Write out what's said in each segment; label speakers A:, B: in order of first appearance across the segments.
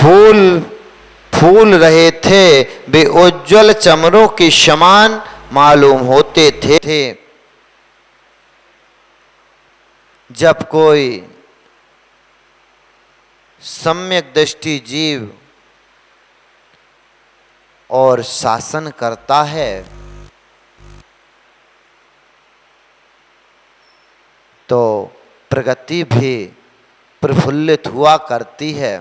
A: फूल फूल रहे थे वे उज्ज्वल चमरों के समान मालूम होते थे। जब कोई सम्यक दृष्टि जीव और शासन करता है तो प्रगति भी प्रफुल्लित हुआ करती है।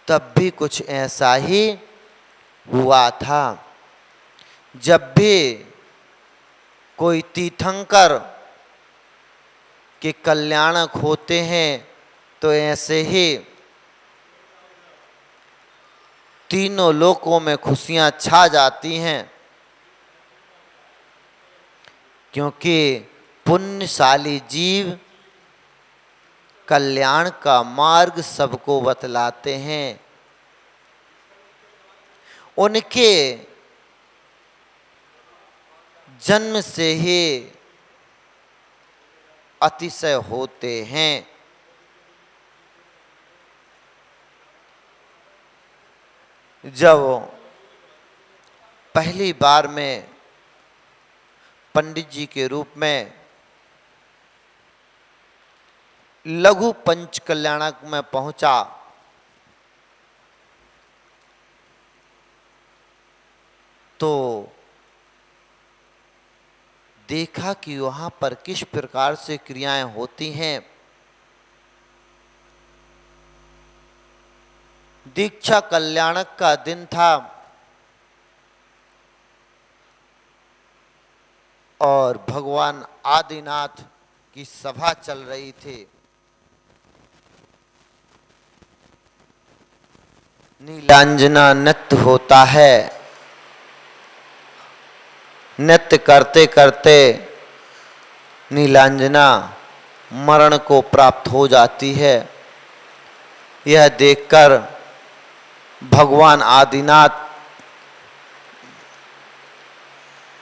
A: तब भी कुछ ऐसा ही हुआ था। जब भी कोई तीर्थंकर के कल्याणक होते हैं तो ऐसे ही तीनों लोकों में खुशियां छा जाती हैं, क्योंकि पुण्यशाली जीव कल्याण का मार्ग सबको बतलाते हैं। उनके जन्म से ही अतिशय होते हैं। जब पहली बार में पंडित जी के रूप में लघु पंच कल्याणक में पहुंचा तो देखा कि वहां पर किस प्रकार से क्रियाएं होती हैं। दीक्षा कल्याणक का दिन था और भगवान आदिनाथ की सभा चल रही थी। नीलांजना नृत्य होता है। नृत्य करते करते नीलांजना मरण को प्राप्त हो जाती है। यह देखकर भगवान आदिनाथ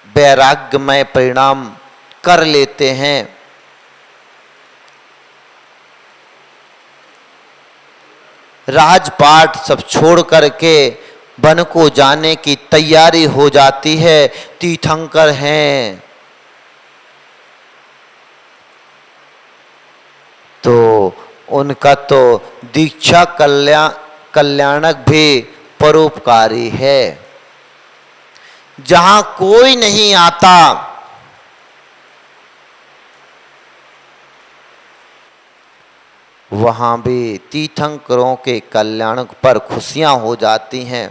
A: वैराग्यमय परिणाम कर लेते हैं। राजपाट सब छोड़ करके वन को जाने की तैयारी हो जाती है। तीर्थंकर हैं तो उनका तो दीक्षा कल्याणक भी परोपकारी है। जहां कोई नहीं आता वहां भी तीर्थंकरों के कल्याण पर खुशियां हो जाती हैं।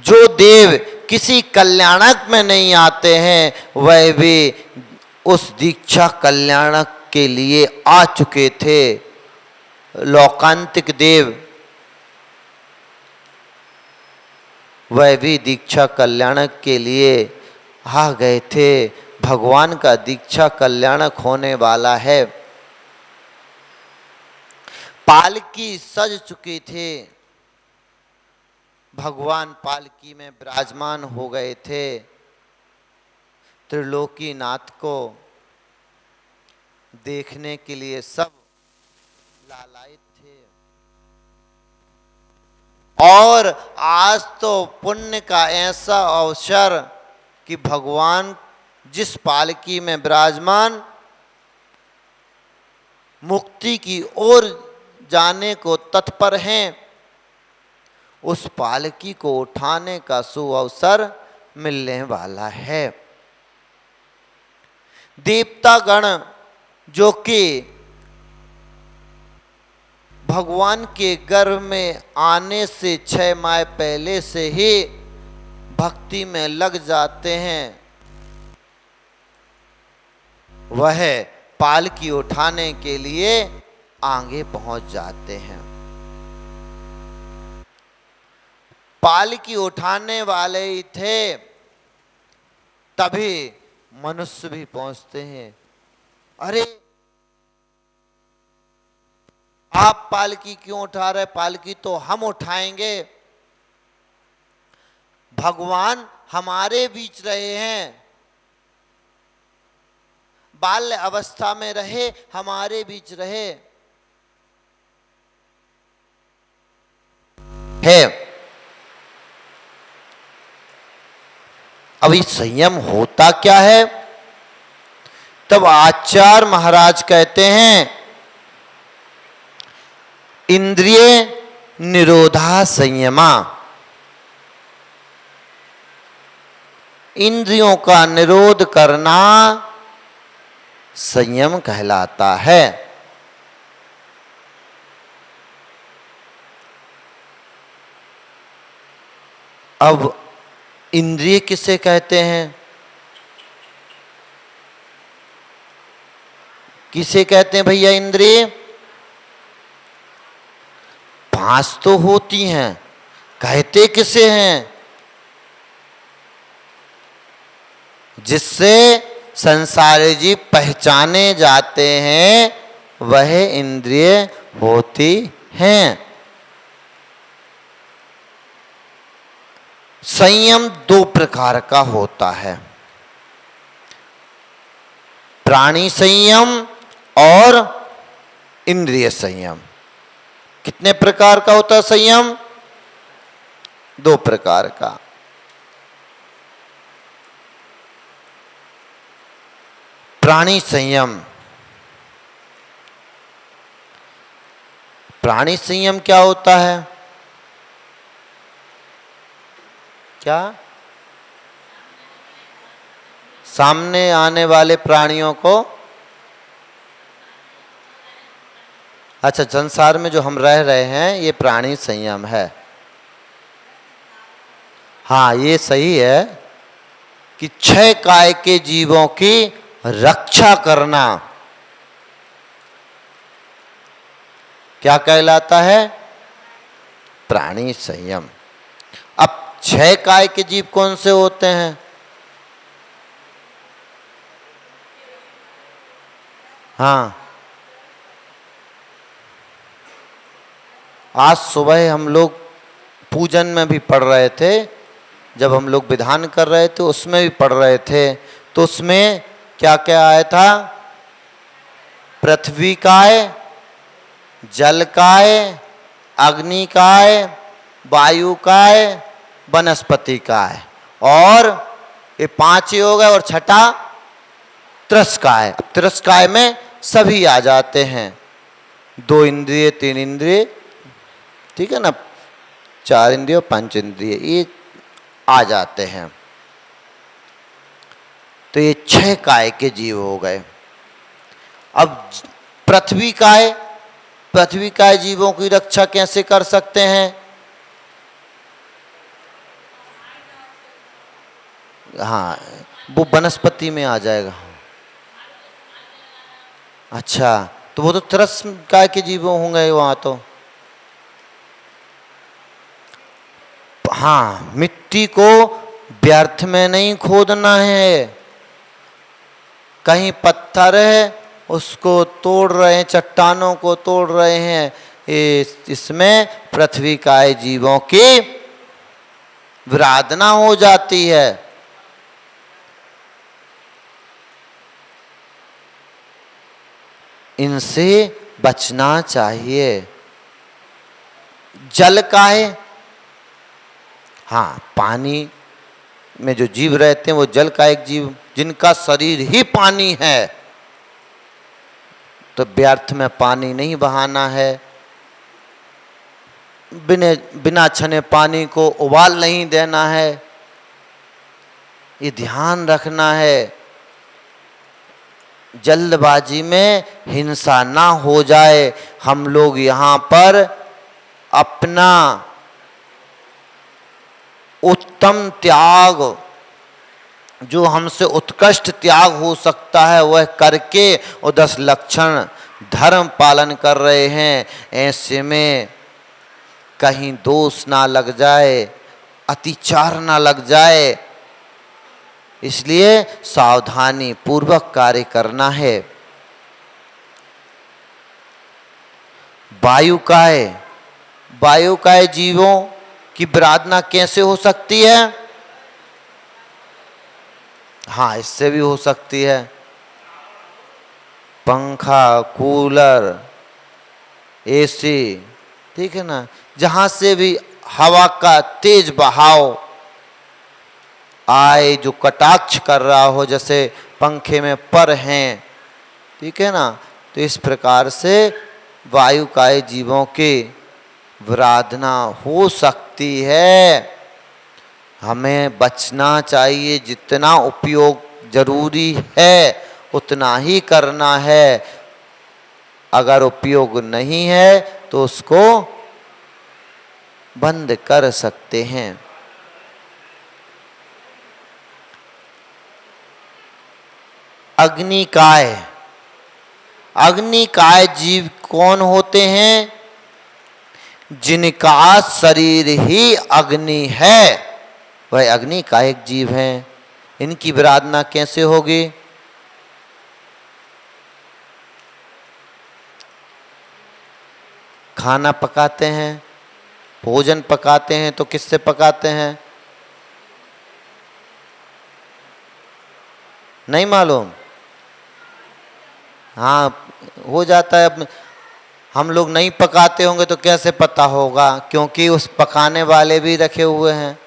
A: जो देव किसी कल्याणक में नहीं आते हैं वह भी उस दीक्षा कल्याणक के लिए आ चुके थे। लौकांतिक देव वह भी दीक्षा कल्याणक के लिए आ गए थे। भगवान का दीक्षा कल्याणक होने वाला है। पालकी सज चुके थे। भगवान पालकी में विराजमान हो गए थे। त्रिलोकीनाथ को देखने के लिए सब लालायित थे। और आज तो पुण्य का ऐसा अवसर कि भगवान जिस पालकी में विराजमान मुक्ति की ओर जाने को तत्पर हैं, उस पालकी को उठाने का सुअवसर मिलने वाला है। देवतागण जो कि भगवान के गर्भ में आने से 6 माह पहले से ही भक्ति में लग जाते हैं, वह पालकी उठाने के लिए आगे पहुंच जाते हैं। पालकी उठाने वाले ही थे तभी मनुष्य भी पहुंचते हैं। अरे आप पालकी क्यों उठा रहे? पालकी तो हम उठाएंगे। भगवान हमारे बीच रहे हैं। बाल्य अवस्था में रहे, हमारे बीच रहे है। अब इस संयम होता क्या है? तब आचार्य महाराज कहते हैं इंद्रिय निरोधा संयमा। इंद्रियों का निरोध करना संयम कहलाता है। अब इंद्रिय किसे कहते हैं? किसे कहते हैं भैया इंद्रिय? पांच तो होती हैं, कहते किसे हैं? जिससे संसारी जीव पहचाने जाते हैं वह इंद्रिय होती हैं। संयम दो प्रकार का होता है, प्राणी संयम और इंद्रिय संयम। कितने प्रकार का होता है संयम? दो प्रकार का। प्राणी संयम। प्राणी संयम क्या होता है? क्या? सामने आने वाले प्राणियों को, अच्छा संसार में जो हम रह रहे हैं ये प्राणी संयम है। हाँ ये सही है कि छह काय के जीवों की रक्षा करना क्या कहलाता है? प्राणी संयम। अब छह काय के जीव कौन से होते हैं? हाँ आज सुबह हम लोग पूजन में भी पढ़ रहे थे, जब हम लोग विधान कर रहे थे उसमें भी पढ़ रहे थे, तो उसमें क्या क्या आया था? पृथ्वी काय, जल काय, अग्नि काय, वायु काय, वनस्पति काय, और ये पांच ही हो गए, और छठा तिरस्काय। तिरस्काय में सभी आ जाते हैं, दो इंद्रिय, तीन इंद्रिय, ठीक है ना, चार इंद्रिय, पंच इंद्रिय, ये आ जाते हैं। तो ये छह काय के जीव हो गए। अब पृथ्वी काय, पृथ्वी काय जीवों की रक्षा कैसे कर सकते हैं? हाँ वो वनस्पति में आ जाएगा। अच्छा तो वो तो तिरस्काय काय के जीवों होंगे वहां तो। हाँ मिट्टी को व्यर्थ में नहीं खोदना है, कहीं पत्थर है उसको तोड़ रहे हैं, चट्टानों को तोड़ रहे हैं, इसमें पृथ्वी काय जीवों की विराधना हो जाती है। इनसे बचना चाहिए। जल काय, हाँ पानी में जो जीव रहते हैं वो जल का एक जीव, जिनका शरीर ही पानी है, तो व्यर्थ में पानी नहीं बहाना है, बिना छने पानी को उबाल नहीं देना है, ये ध्यान रखना है। जल्दबाजी में हिंसा ना हो जाए। हम लोग यहाँ पर अपना उत्तम त्याग, जो हमसे उत्कृष्ट त्याग हो सकता है वह करके और 10 लक्षण धर्म पालन कर रहे हैं। ऐसे में कहीं दोष ना लग जाए, अतिचार ना लग जाए, इसलिए सावधानी पूर्वक कार्य करना है। वायुकाय, वायुकाय जीवों की विराधना कैसे हो सकती है? हाँ इससे भी हो सकती है। पंखा, कूलर, एसी, ठीक है ना, जहां से भी हवा का तेज बहाव आए, जो कटाक्ष कर रहा हो, जैसे पंखे में पर हैं, ठीक है ना, तो इस प्रकार से वायुकाय जीवों की विराधना हो सकती है। हमें बचना चाहिए, जितना उपयोग जरूरी है उतना ही करना है। अगर उपयोग नहीं है तो उसको बंद कर सकते हैं। अग्निकाय, अग्निकाय जीव कौन होते हैं? जिनका शरीर ही अग्नि है वह अग्निकायक जीव हैं। इनकी विराधना कैसे होगी? खाना पकाते हैं, भोजन पकाते हैं, तो किससे पकाते हैं? नहीं मालूम? हाँ, हो जाता है। हम लोग नहीं पकाते होंगे तो कैसे पता होगा? क्योंकि उस पकाने वाले भी रखे हुए हैं।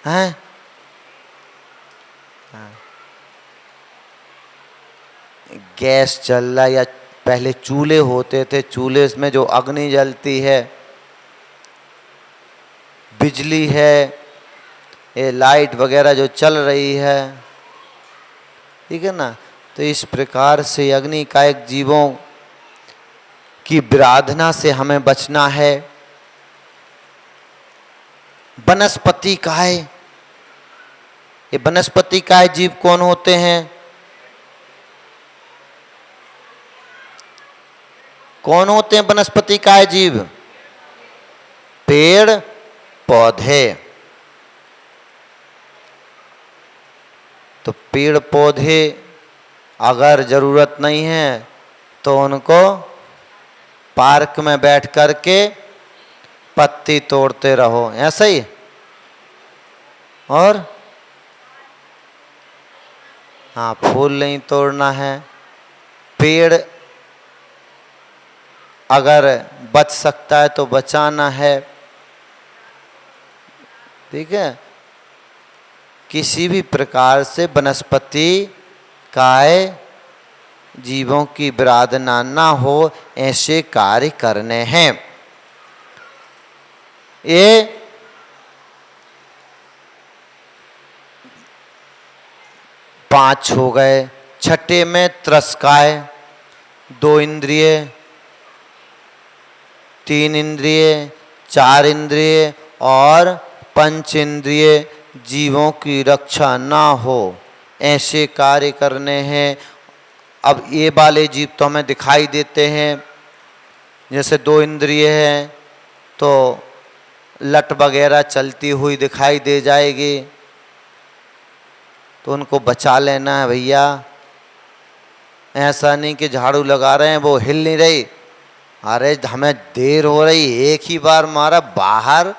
A: हाँ? गैस चल रहा, या पहले चूल्हे होते थे, चूल्हे में जो अग्नि जलती है, बिजली है, ये लाइट वगैरह जो चल रही है, ठीक है ना, तो इस प्रकार से अग्निकायक जीवों की विराधना से हमें बचना है। वनस्पति काय, ये वनस्पति काय जीव कौन होते हैं? कौन होते हैं वनस्पति काय जीव? पेड़ पौधे। तो पेड़ पौधे अगर जरूरत नहीं है तो उनको पार्क में बैठ करके पत्ती तोड़ते रहो, ऐसा ही। और हाँ, फूल नहीं तोड़ना है। पेड़ अगर बच सकता है तो बचाना है, ठीक है। किसी भी प्रकार से वनस्पति काय जीवों की विराधना ना हो, ऐसे कार्य करने हैं। ये पांच हो गए। छठे में त्रस्काय, 2 इंद्रिय, 3 इंद्रिय, 4 इंद्रिय और 5 इंद्रिय जीवों की रक्षा ना हो, ऐसे कार्य करने हैं। अब ये वाले जीव तो हमें दिखाई देते हैं, जैसे 2 इंद्रिय हैं तो लट वगैरह चलती हुई दिखाई दे जाएगी, तो उनको बचा लेना है भैया। ऐसा नहीं कि झाड़ू लगा रहे हैं वो हिल नहीं रही, अरे हमें देर हो रही, एक ही बार मारा बाहर,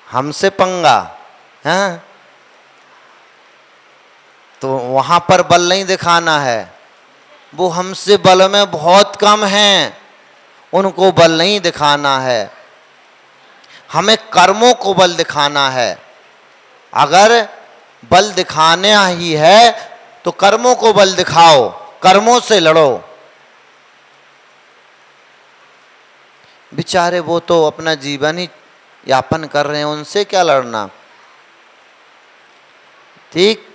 A: हमसे पंगा है। तो वहां पर बल नहीं दिखाना है, वो हमसे बल में बहुत कम हैं, उनको बल नहीं दिखाना है, हमें कर्मों को बल दिखाना है। अगर बल दिखाना ही है तो कर्मों को बल दिखाओ, कर्मों से लड़ो। बेचारे वो तो अपना जीवन ही यापन कर रहे हैं, उनसे क्या लड़ना। ठीक,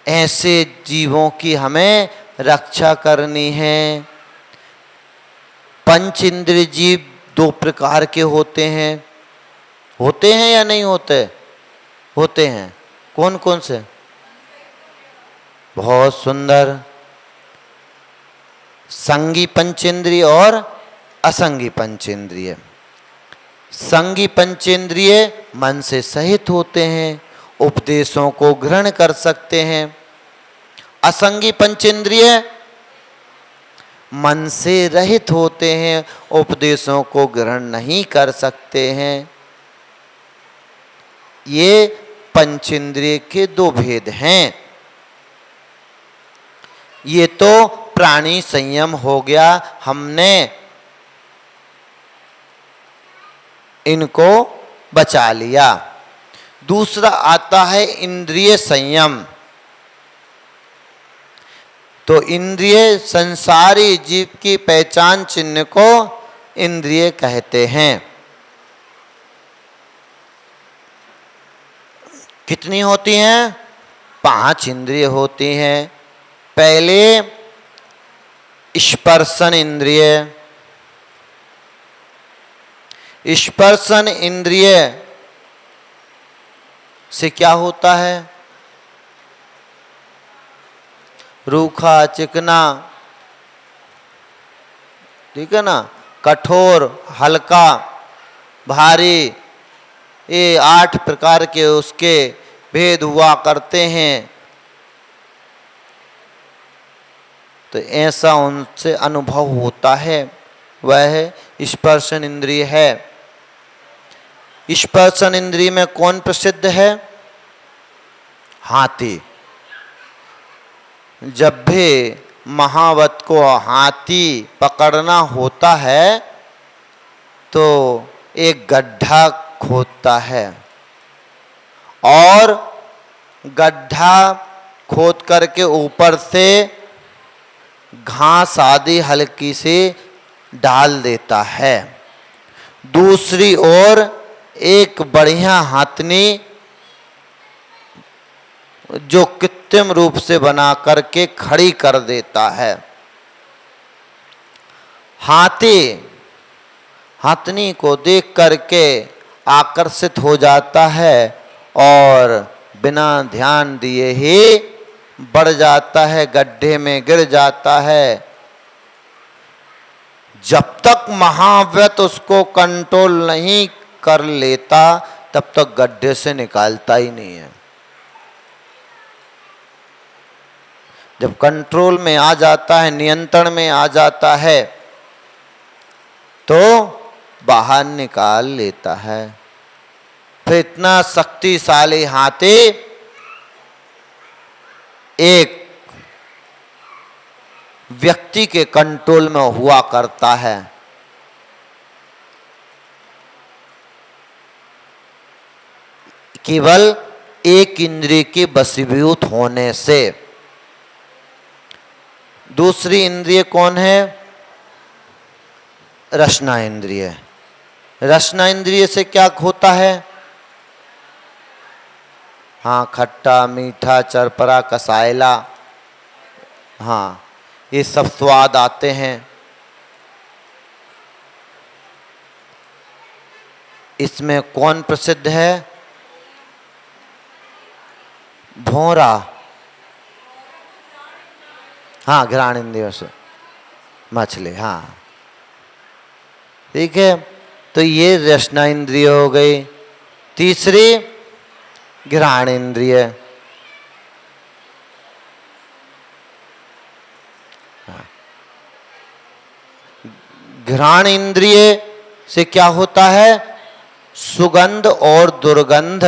A: ऐसे जीवों की हमें रक्षा करनी है। पंच इंद्रिय जीव 2 प्रकार के होते हैं। होते हैं या नहीं होते? होते हैं। कौन कौन से? बहुत सुंदर। संगी पंचेंद्रिय और असंगी पंचेंद्रिय। संगी पंचेंद्रिय मन से सहित होते हैं, उपदेशों को ग्रहण कर सकते हैं। असंगी पंचेंद्रिय मन से रहित होते हैं, उपदेशों को ग्रहण नहीं कर सकते हैं। ये पंचेंद्रिय के दो भेद हैं। ये तो प्राणी संयम हो गया, हमने इनको बचा लिया। दूसरा आता है इंद्रिय संयम। तो इंद्रिय संसारी जीव की पहचान चिन्ह को इंद्रिय कहते हैं। कितनी होती हैं? 5 इंद्रिय होती हैं। पहले स्पर्शन इंद्रिय। स्पर्शन इंद्रिय से क्या होता है? रूखा, चिकना, ठीक है ना, कठोर, हल्का, भारी, ये 8 प्रकार के उसके भेद हुआ करते हैं। तो ऐसा उनसे अनुभव होता है, वह स्पर्शन इंद्रिय है। स्पर्शन इंद्रिय में कौन प्रसिद्ध है? हाथी। जब भी महावत को हाथी पकड़ना होता है तो एक गड्ढा खोदता है और गड्ढा खोद करके ऊपर से घास आदि हल्की सी डाल देता है। दूसरी ओर एक बढ़िया हाथनी जो कृत्रिम रूप से बना करके खड़ी कर देता है। हाथी हाथनी को देख करके आकर्षित हो जाता है और बिना ध्यान दिए ही बढ़ जाता है, गड्ढे में गिर जाता है। जब तक महाव्यत उसको कंट्रोल नहीं कर लेता तब तक गड्ढे से निकालता ही नहीं है। जब कंट्रोल में आ जाता है, नियंत्रण में आ जाता है तो बाहर निकाल लेता है। फिर इतना शक्तिशाली हाथी एक व्यक्ति के कंट्रोल में हुआ करता है। केवल एक इंद्रिय के वशीभूत होने से। दूसरी इंद्रिय कौन है? रसना इंद्रिय। रसना इंद्रिय से क्या होता है? हाँ, खट्टा, मीठा, चरपरा, कसायला, हाँ, ये सब स्वाद आते हैं। इसमें कौन प्रसिद्ध है? भौरा। हाँ, घ्राण इंद्रियों से मछली, हाँ, ठीक है। तो ये रसना इंद्रिय हो गई। तीसरी घ्राण इंद्रिय। घ्राण इंद्रिय से क्या होता है? सुगंध और दुर्गंध,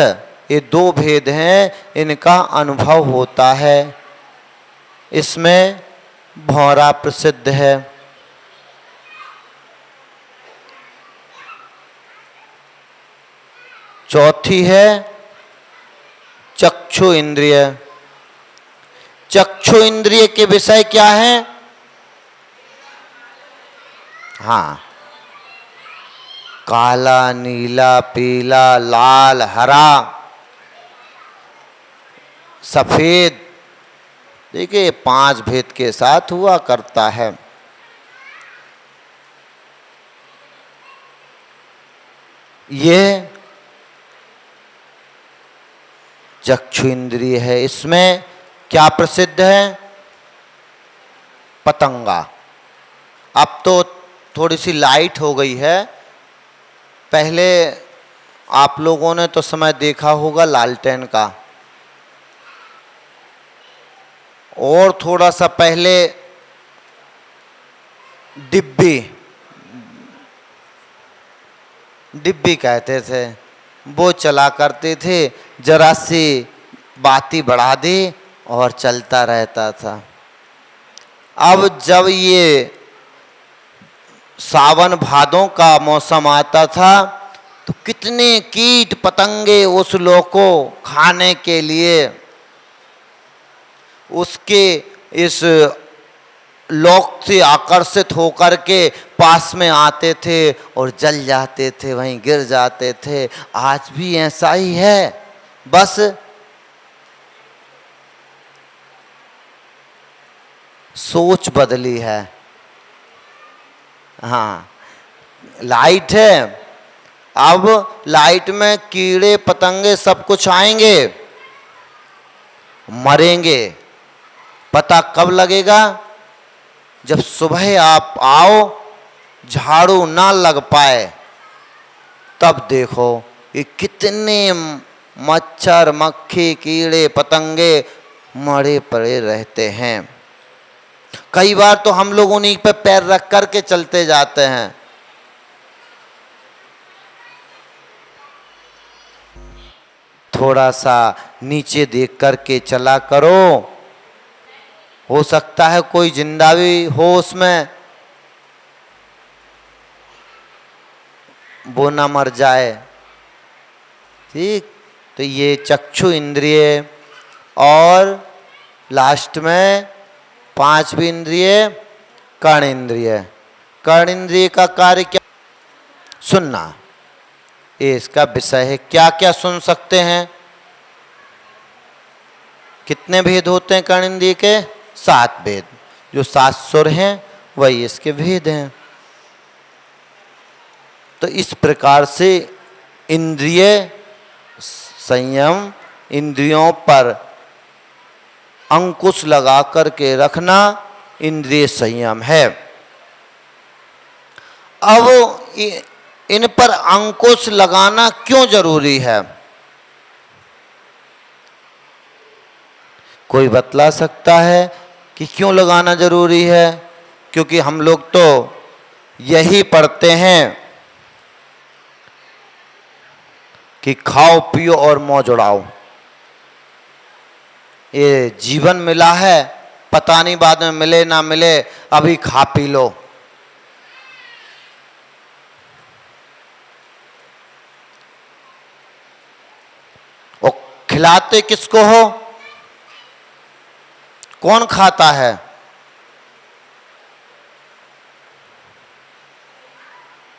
A: ये दो भेद हैं, इनका अनुभव होता है। इसमें भौरा प्रसिद्ध है। चौथी है चक्षु इंद्रिय। चक्षु इंद्रिय के विषय क्या है? हाँ, काला, नीला, पीला, लाल, हरा, सफेद, देखिए 5 भेद के साथ हुआ करता है। ये चक्षु इंद्रिय है। इसमें क्या प्रसिद्ध है? पतंगा। अब तो थोड़ी सी लाइट हो गई है। पहले आप लोगों ने तो समय देखा होगा लालटेन का, और थोड़ा सा पहले डिब्बी कहते थे, वो चला करते थे। जरा सी बाती बढ़ा दी और चलता रहता था। अब जब ये सावन भादों का मौसम आता था तो कितने कीट पतंगे उस लोग को खाने के लिए उसके इस लोक से आकर्षित होकर के पास में आते थे और जल जाते थे, वहीं गिर जाते थे। आज भी ऐसा ही है, बस सोच बदली है। हाँ, लाइट है, अब लाइट में कीड़े पतंगे सब कुछ आएंगे, मरेंगे। पता कब लगेगा? जब सुबह आप आओ, झाड़ू ना लग पाए, तब देखो ये कितने मच्छर मक्खी कीड़े पतंगे मरे पड़े रहते हैं। कई बार तो हम लोग उन्हीं पे पैर रख करके चलते जाते हैं। थोड़ा सा नीचे देख करके चला करो, हो सकता है कोई जिंदा भी हो उसमें, वो ना मर जाए। ठीक, तो ये चक्षु इंद्रिय और लास्ट में पांचवी इंद्रिय कर्ण इंद्रिय। कर्ण इंद्रिय का कार्य क्या? सुनना, ये इसका विषय है। क्या क्या सुन सकते हैं? कितने भेद होते हैं कर्ण इंद्रिय के? 7 भेद। जो 7 सुर हैं वही इसके भेद हैं। तो इस प्रकार से इंद्रिय संयम, इंद्रियों पर अंकुश लगा करके रखना इंद्रिय संयम है। अब इन पर अंकुश लगाना क्यों जरूरी है? कोई बतला सकता है कि क्यों लगाना जरूरी है? क्योंकि हम लोग तो यही पढ़ते हैं कि खाओ पियो और मौज उड़ाओ। ये जीवन मिला है, पता नहीं बाद में मिले ना मिले, अभी खा पी लो। और खिलाते किसको हो? कौन खाता है?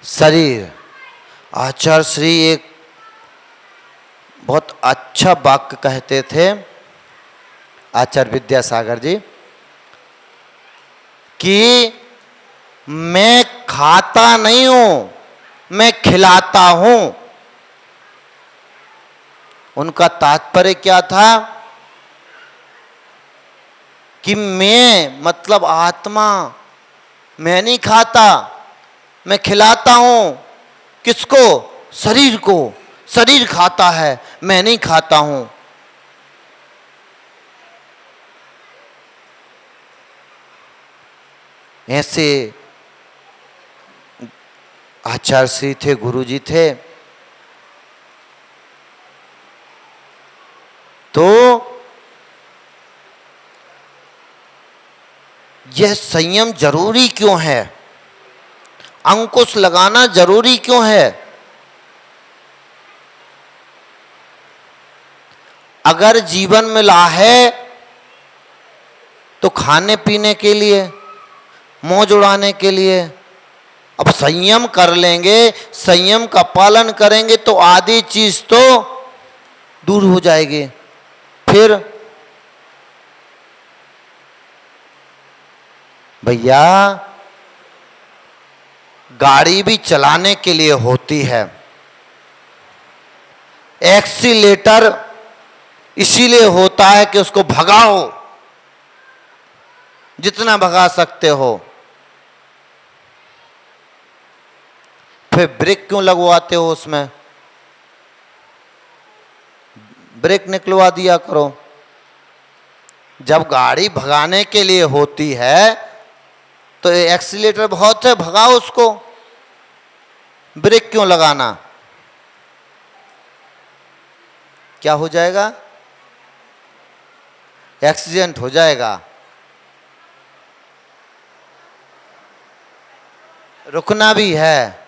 A: शरीर। आचार्य श्री एक बहुत अच्छा वाक्य कहते थे, आचार्य विद्यासागर जी, कि मैं खाता नहीं हूं, मैं खिलाता हूं। उनका तात्पर्य क्या था? कि मैं मतलब आत्मा, मैं नहीं खाता, मैं खिलाता हूं। किसको? शरीर को। शरीर खाता है, मैं नहीं खाता हूं। ऐसे आचार्य श्री थे, गुरु जी थे। तो यह संयम जरूरी क्यों है? अंकुश लगाना जरूरी क्यों है? अगर जीवन मिला है तो खाने पीने के लिए, मौज उड़ाने के लिए। अब संयम कर लेंगे, संयम का पालन करेंगे तो आधी चीज तो दूर हो जाएगी। फिर भैया गाड़ी भी चलाने के लिए होती है, एक्सीलेटर इसीलिए होता है कि उसको भगाओ, जितना भगा सकते हो। फिर ब्रेक क्यों लगवाते हो? उसमें ब्रेक निकलवा दिया करो। जब गाड़ी भगाने के लिए होती है तो एक्सीलेटर बहुत है, भगाओ उसको, ब्रेक क्यों लगाना? क्या हो जाएगा? एक्सीडेंट हो जाएगा। रुकना भी है।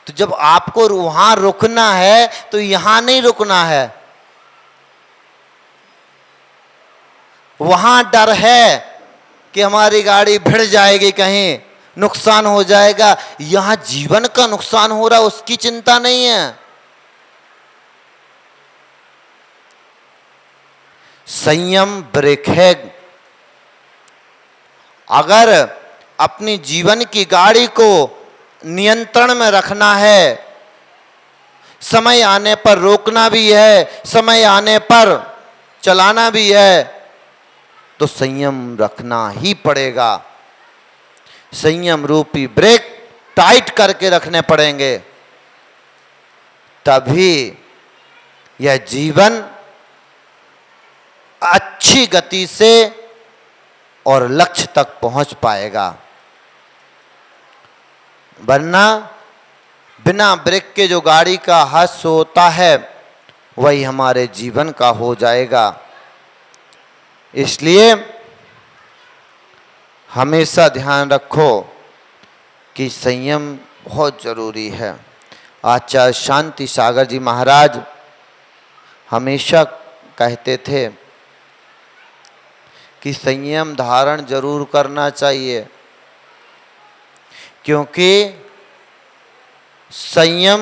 A: तो जब आपको वहां रुकना है तो यहां नहीं रुकना है। वहां डर है कि हमारी गाड़ी भिड़ जाएगी, कहीं नुकसान हो जाएगा। यहां जीवन का नुकसान हो रहा, उसकी चिंता नहीं है। संयम ब्रेक है। अगर अपनी जीवन की गाड़ी को नियंत्रण में रखना है, समय आने पर रोकना भी है, समय आने पर चलाना भी है, तो संयम रखना ही पड़ेगा। संयम रूपी ब्रेक टाइट करके रखने पड़ेंगे, तभी यह जीवन अच्छी गति से और लक्ष्य तक पहुंच पाएगा। वरना बिना ब्रेक के जो गाड़ी का हादसा होता है वही हमारे जीवन का हो जाएगा। इसलिए हमेशा ध्यान रखो कि संयम बहुत जरूरी है। आचार्य शांति सागर जी महाराज हमेशा कहते थे कि संयम धारण जरूर करना चाहिए, क्योंकि संयम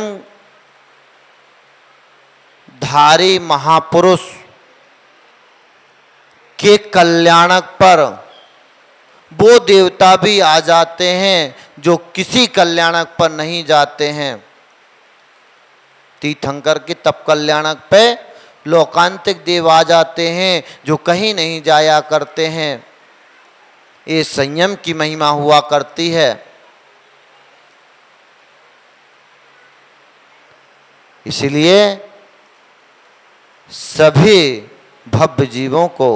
A: धारी महापुरुष के कल्याणक पर वो देवता भी आ जाते हैं जो किसी कल्याणक पर नहीं जाते हैं। तीर्थंकर के तप कल्याणक पे लोकांतिक देव आ जाते हैं जो कहीं नहीं जाया करते हैं। ये संयम की महिमा हुआ करती है। इसलिए सभी भव्य जीवों को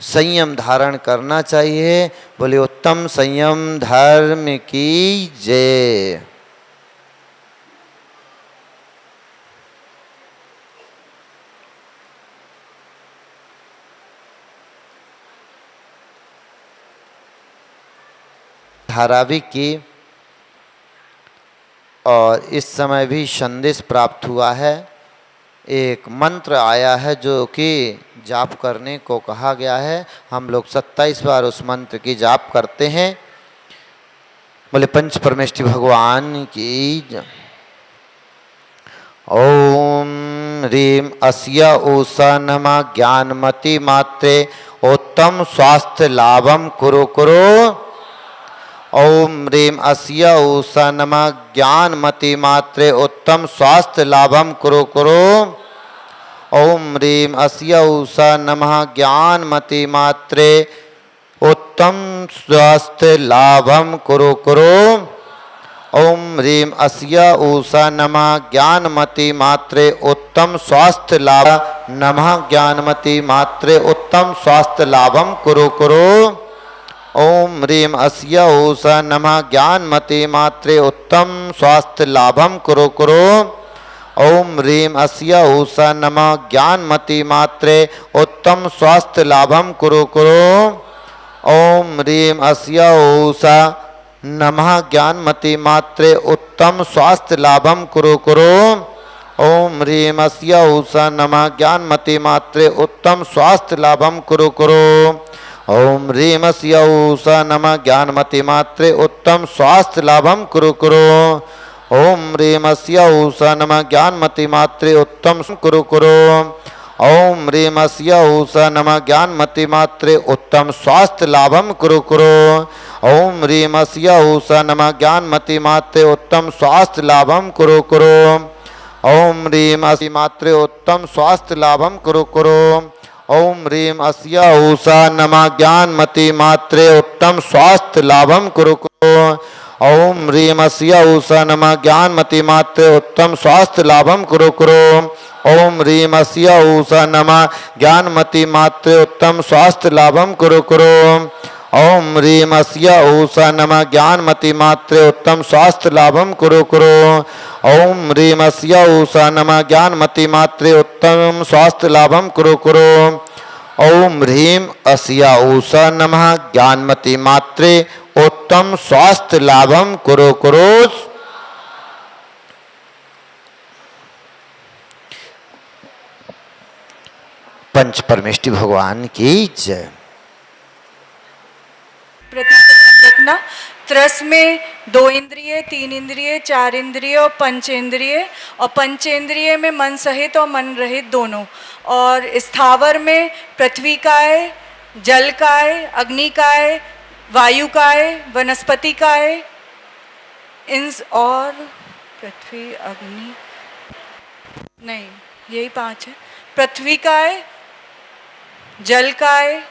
A: संयम धारण करना चाहिए। बोले उत्तम संयम धर्म की जय। धारावी की और इस समय भी संदेश प्राप्त हुआ है। एक मंत्र आया है जो कि जाप करने को कहा गया है। हम लोग 27 बार उस मंत्र की जाप करते हैं। बोले पंच परमेष्ठी भगवान की। ओम रीम अस्या ऊषा नमा ज्ञानमति मात्रे उत्तम स्वास्थ्य लाभम कुरु कुरु। ओम ह्रीम अस्या ऊषा नमः ज्ञानमति मात्रे उत्तम स्वास्थ्य लाभम कुरु कुरु। ओम ह्रीम अस्या ऊषा नमः ज्ञानमति मात्रे उत्तम स्वास्थ्य लाभम कुरु कुरु। ओम ह्रीम अस्या ऊषा नमः ज्ञानमति मात्रे उत्तम स्वास्थ्य लाभ नमः ज्ञानमति मात्रे उत्तम स्वास्थ्य लाभम कुरु कुरु। ओम ह्रीम अस्या ऊषा नमः ज्ञानमति मात्रे उत्तम स्वास्थ्य लाभम कुरु कुरु। ओम ह्रीम अस्या ऊषा नमः ज्ञानमति मात्रे उत्तम स्वास्थ्य लाभम कुरु कुरु। ओम ह्रीम अस्या ऊषा नमः ज्ञानमति मात्रे उत्तम स्वास्थ्य लाभम कुरु कुरु। ओम ह्रीम अस्या ऊषा नमः ज्ञानमति मात्रे उत्तम स्वास्थ्य लाभम कुरु कुरु। ओम ह्रीम अस्या ऊषा नमः ज्ञानमति मात्रे उत्तम स्वास्थ्य लाभम कुरु कुरु। ओम ह्रीम अस्या ऊषा नमः ज्ञानमति मात्रे उत्तम कुरु कुरु। ओम ह्रीम अस्या ऊषा नमः ज्ञानमति मात्रे उत्तम स्वास्थ्य लाभम कुरु कुरु। ओम ह्रीम अस्या ऊषा नमः ज्ञानमति मात्रे उत्तम स्वास्थ्य लाभम कुरु कुरु। ओम ह्रीम अस्या मात्रे उत्तम स्वास्थ्य लाभम कुरु कुरु। ओम ह्रीम अस्या ऊषा नमः ज्ञानमति मात्रे उत्तम स्वास्थ्य लाभम कुरु कुरु। ओम ह्रीम अस्या ऊषा नमः ज्ञानमति मात्रे उत्तम स्वास्थ्य लाभम कुरु कुरु। ओम ह्रीम अस्या ऊषा नमः ज्ञानमति मात्रे उत्तम स्वास्थ्य लाभम कुरु कुरु। ओम ह्रीम अस्या ऊषा नमः ज्ञानमति मात्रे उत्तम स्वास्थ्य लाभम कुरु कुरु। ओम ह्रीमस्य ऊषा नमः ज्ञानमति मात्रे उत्तम स्वास्थ्य लाभम कुरु कुरु। ओम ह्रीम अस्या ऊषा नमः ज्ञानमति मात्रे उत्तम स्वास्थ्य लाभम कुरु कुरु। पंच परमेष्टि भगवान की जय।
B: प्रति संयम रखना। त्रस में 2 इंद्रिय, 3 इंद्रिय, 4 इंद्रिय और पंचेंद्रिय, और पंचेंद्रिय में मन सहित और मन रहित दोनों, और स्थावर में पृथ्वी काय, जल काय, अग्नि काय, वायु काय, वनस्पति काय, इन और पृथ्वी अग्नि नहीं, यही 5 है। पृथ्वी काय, जल काय,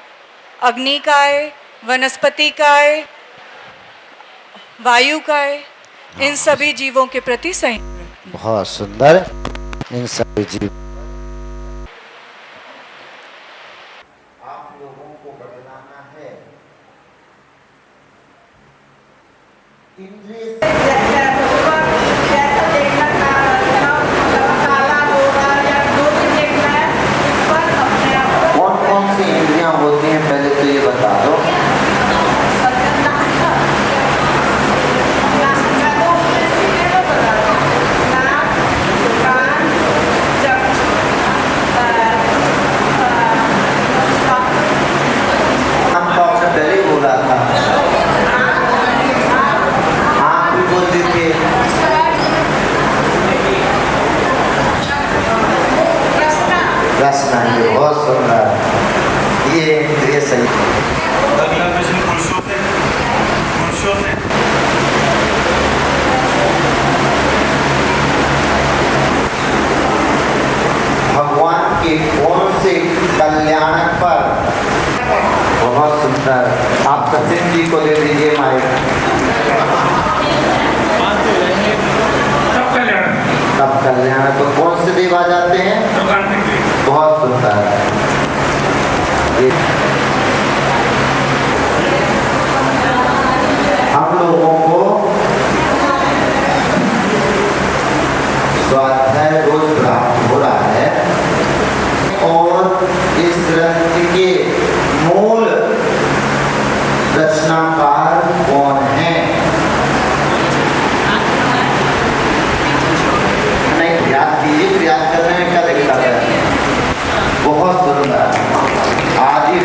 B: अग्नि काय, वनस्पति काय, वायु काय, इन सभी जीवों के प्रति संयम।
A: बहुत सुंदर। इन सभी जीव आप लोगों को बदलाना है। इंद्रिय कौन कौन सी इंद्रियां होती हैं पहले तो ये बता दो। बहुत सुंदर। ये इंद्रिय सही।
C: अगला प्रश्न पुरुषोत्तम।
A: भगवान के कौन से कल्याण पर। बहुत सुंदर। आप सचिन जी को दे दीजिए माइक। तब कल्याण तो कौन से देव आ जाते हैं। बहुत सुंदर। हम लोगों को स्वाध्याय रोज प्राप्त हो रहा है, और इस ग्रंथ के मूल रचनाकार कौन है। नहीं, प्रयास कीजिए। प्रयास करने में क्या दिक्कत है। बहुत सुंदर। आज ही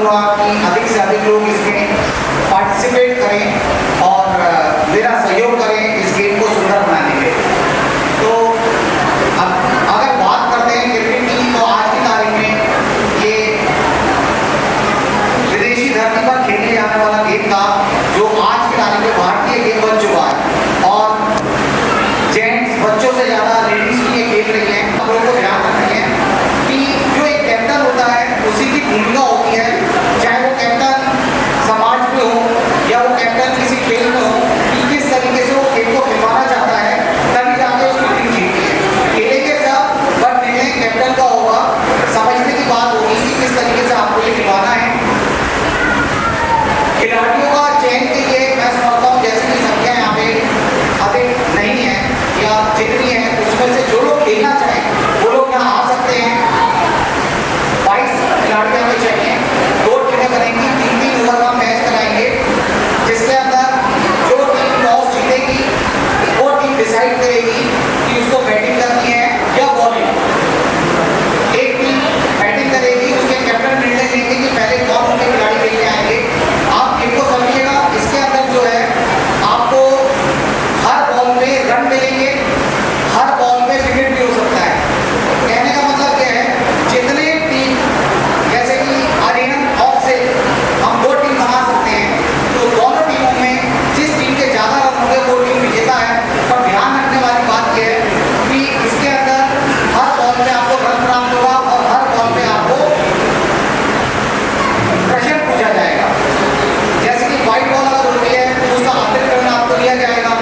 D: करूँगा कि अधिक से अधिक लोग इसमें पार्टिसिपेट करें और मेरा सहयोग करें इस गेम को सुंदर बनाने में। तो अब अगर बात करते हैं क्रिकेट की, तो आज की तारीख में ये विदेशी धरती पर खेले जाने वाला गेम था, जो आज की तारीख में भारतीय गेम बन चुका है और जेंट्स बच्चों से ज़्यादा लेडीज भी ये खेल रही हैं। हम लोगों को ध्यान रखनी है कि जो एक कैप्टन होता है उसी की भूमिका होती है, चाहे वो कैप्टन समाज में हो या वो कैप्टन किसी खेल में हो, कि किस तरीके से वो खेल को खिलवाना चाहता है, तभी जाके उसकी टीम जीतती है। खेलेंगे सब, बट निर्णय कैप्टन का होगा। समझने की बात होगी कि किस तरीके से आपको ये खिलवाना है। खिलाड़ियों का चयन के लिए मैं समझता हूँ जैसे कि संख्या यहाँ पे अधिक नहीं है या जितनी है उसमें से जो लोग खेलना चाहें वो लोग यहाँ आ सकते हैं। 22 खिलाड़ी हमें चाहिए, 2 टीमें करेंगी, 3-3 ओवर का मैच कराएंगे, जिसके अंदर जो टीम टॉस जीतेगी वो टीम डिसाइड करेगी कि उसको बैटिंग करनी है या बॉलिंग। एक टीम बैटिंग करेगी, उसके कैप्टन निर्णय लेंगे कि पहले कौन उनके खिलाड़ी खेलने आएंगे। आप गेम को समझिएगा, इसके अंदर जो है आपको हर बॉल में रन मिलेंगे, हर बॉल में विकेट भी हो सकता है। कहने का मतलब क्या है, जितने टीम जैसे कि अरिहन ऑफ से हम 2 टीम बना सकते हैं, तो दोनों टीमों में जिस टीम के ज़्यादा रन होंगे वो टीम विजेता है। पर ध्यान रखने वाली बात यह है कि इसके अंदर हर बॉल में आपको रन प्राप्त होगा और हर बॉल में आपको प्रश्न पूछा जाएगा। जैसे कि व्हाइट बॉल अगर होती है तो उसका अतिरिक्त रन आपको दिया जाएगा,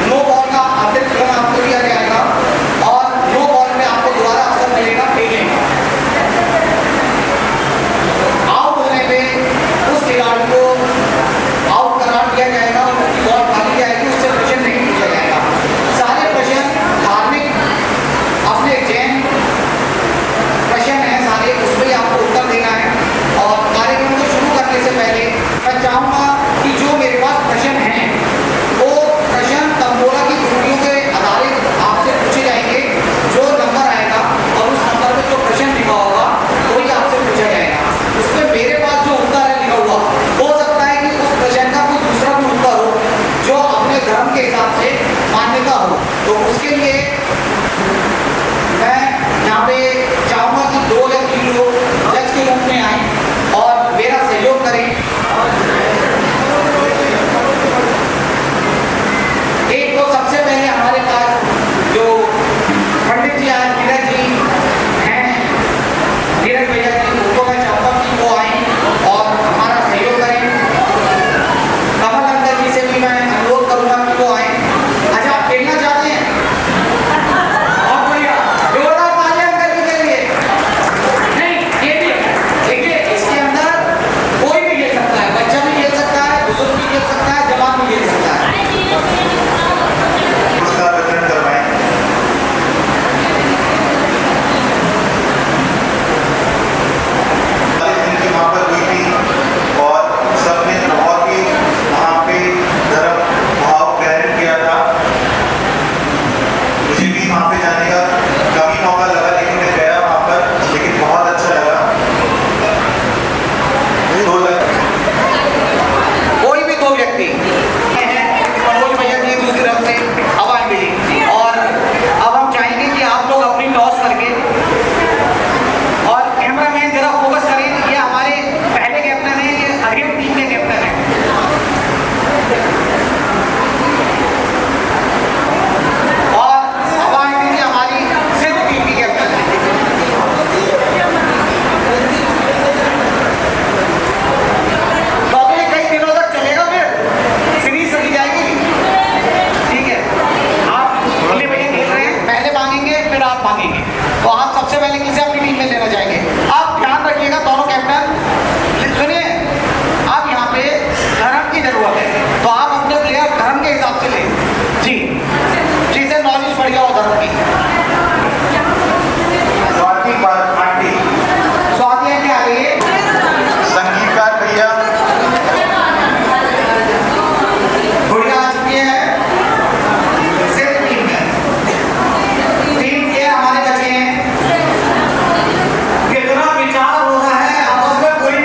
D: नो बॉल का अतिरिक्त रन आपको दिया जाएगा और नो बॉल में आपको दोबारा अवसर मिलेगा फील्डिंग। आउट होने पे उस खिलाड़ी को आउट करार दिया जाएगा और उसकी बॉल खाली जाएगी, उससे प्रश्न नहीं पूछा जाएगा। सारे प्रश्न धार्मिक अपने जैन प्रश्न हैं सारे, उसमें ही आपको उत्तर देना है। और कार्यक्रम को शुरू करने से पहले मैं चाहूँगा कि जो मेरे पास प्रश्न हैं वो प्रश्न तंबोला की त्रुटियों के आधारित आपसे पूछे जाएंगे। जो नंबर आएगा और उस नंबर पे जो प्रश्न लिखा होगा वही आपसे पूछा जाएगा। उसमें मेरे पास जो उत्तर है लिखा हुआ, हो सकता है कि उस प्रश्न का कोई दूसरा भी उत्तर हो जो अपने धर्म के हिसाब से मान्यता हो। तो उसके लिए मैं यहाँ पे चाहूँगा कि 2 या 3 लोग जज के रूप में आए और मेरा सहयोग करें। एक तो सबसे पहले हमारे पास जो पंडित जी आए, नीरज जी हैं, नीरज भैया जी, उनको मैं चाहता हूँ कि वो आए और हमारा सहयोग करें। कमल अंकल जी से भी मैं अनुरोध करूँगा कि वो आए। अच्छा, आप खेलना चाहते हैं? बहुत बढ़िया, जोरदार तालियां अंकल जी के लिए। नहीं, ये भी देखिए, इसके अंदर कोई भी खेल सकता है, बच्चा भी खेल सकता है, बुजुर्ग भी खेल सकता है, जवान भी खेल सकता है।
C: पुरस्कार वितरण करवाएं। इनकी वहाँ पर हुई थी और सबने बहुत ही वहाँ पे धर्म भाव प्रेरित किया था। मुझे भी वहाँ पे जाने का कभी मौका लगा, लेकिन मैं गया वहाँ पर, लेकिन बहुत अच्छा लगा।
D: कोई भी 2 व्यक्ति मनोज भैया जी दूसरी तरफ से आवाज मिली और अब हम चाहेंगे कि आप लोग अपनी टॉस करके, और कैमरामैन जरा फोकस करें, ये हमारे पहले कैप्टन हैं, ये अरिहन टीम के कैप्टन हैं। और आवाज दीजिए हमारी सिद्ध टीम की कैप्टन है। तो अगले कई दिनों तक चलेगा, फिर सीरीज रखी जाएगी। ठीक है, आप अगले भैया खेल रहे हैं, पहले मांगेंगे फिर आप मांगेंगे, तो आप सबसे पहले किसे अपनी टीम में लेना चाहेंगे? आप ध्यान रखिएगा दोनों कैप्टन, सुनिए, आप यहाँ पे धर्म की जरूरत है, तो आप अपने प्लेयर धर्म के हिसाब से लें जी, जिसे नॉलेज बढ़िया हो धर्म की।
C: स्वाति पार्टी,
D: स्वाति है क्या आ रही है?
C: संगीतकार भैया,
D: गुड़िया आ चुकी है। सिर्फ टीम है, टीम के हमारे बच्चे हैं। कितना विचार हो रहा है आपस में, कोई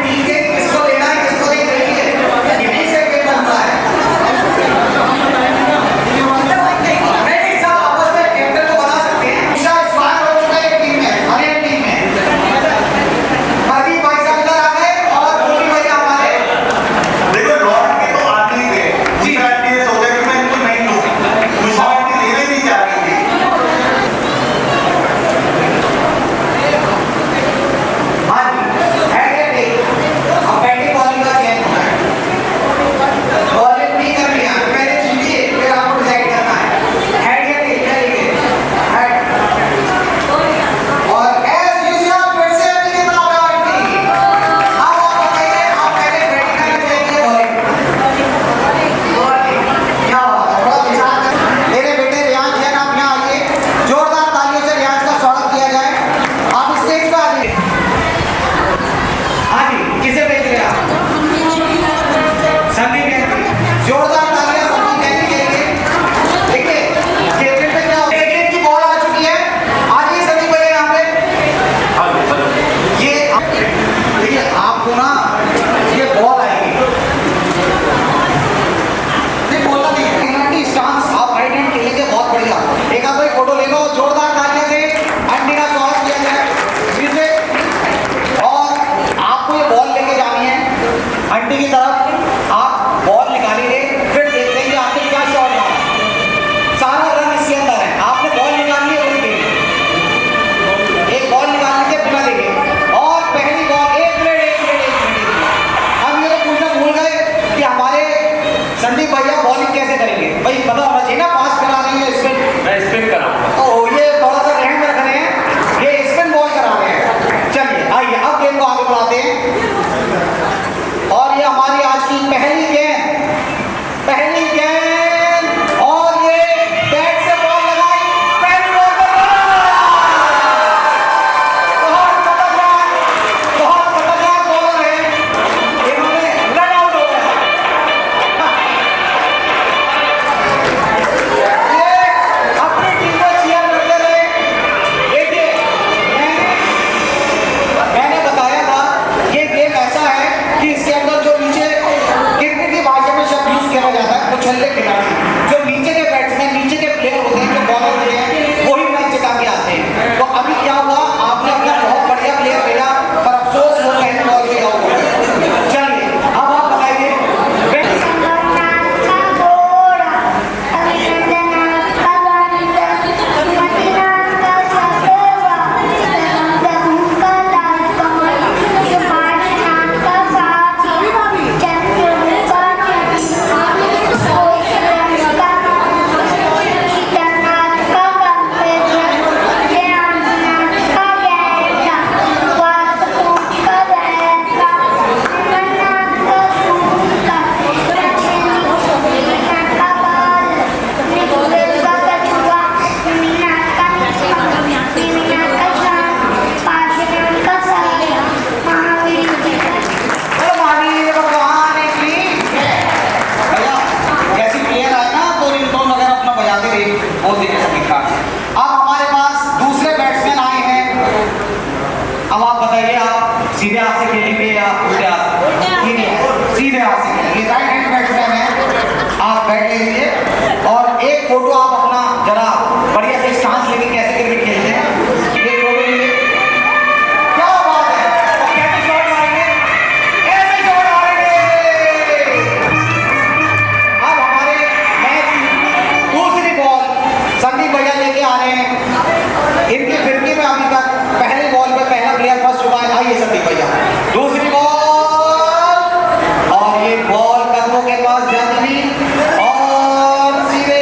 D: सीधे हाथ से खेलेंगे या उल्टे हाथ से? सीधे हाथ से खेलेंगे। राइट हैंड बैट्समैन है, आप बैठ लीजिए और एक फोटो आप अपना जरा बढ़िया से स्टांस लेके कैसे क्रिकेट खेलते हैं ये फोटो लीजिए। क्या बात है, और कैसे शॉट मारेंगे, ऐसे शॉट मारेंगे। अब हमारे मैच की दूसरी बॉल संदीप भैया लेके आ रहे हैं। इनकी फिरकी में अभी तक पहली बॉल पे पहला प्लेयर फर्स्ट चुका है। आइए संदीप भैया, दूसरी बॉल और ये बॉल कदमों के पास जाती हुई और सीधे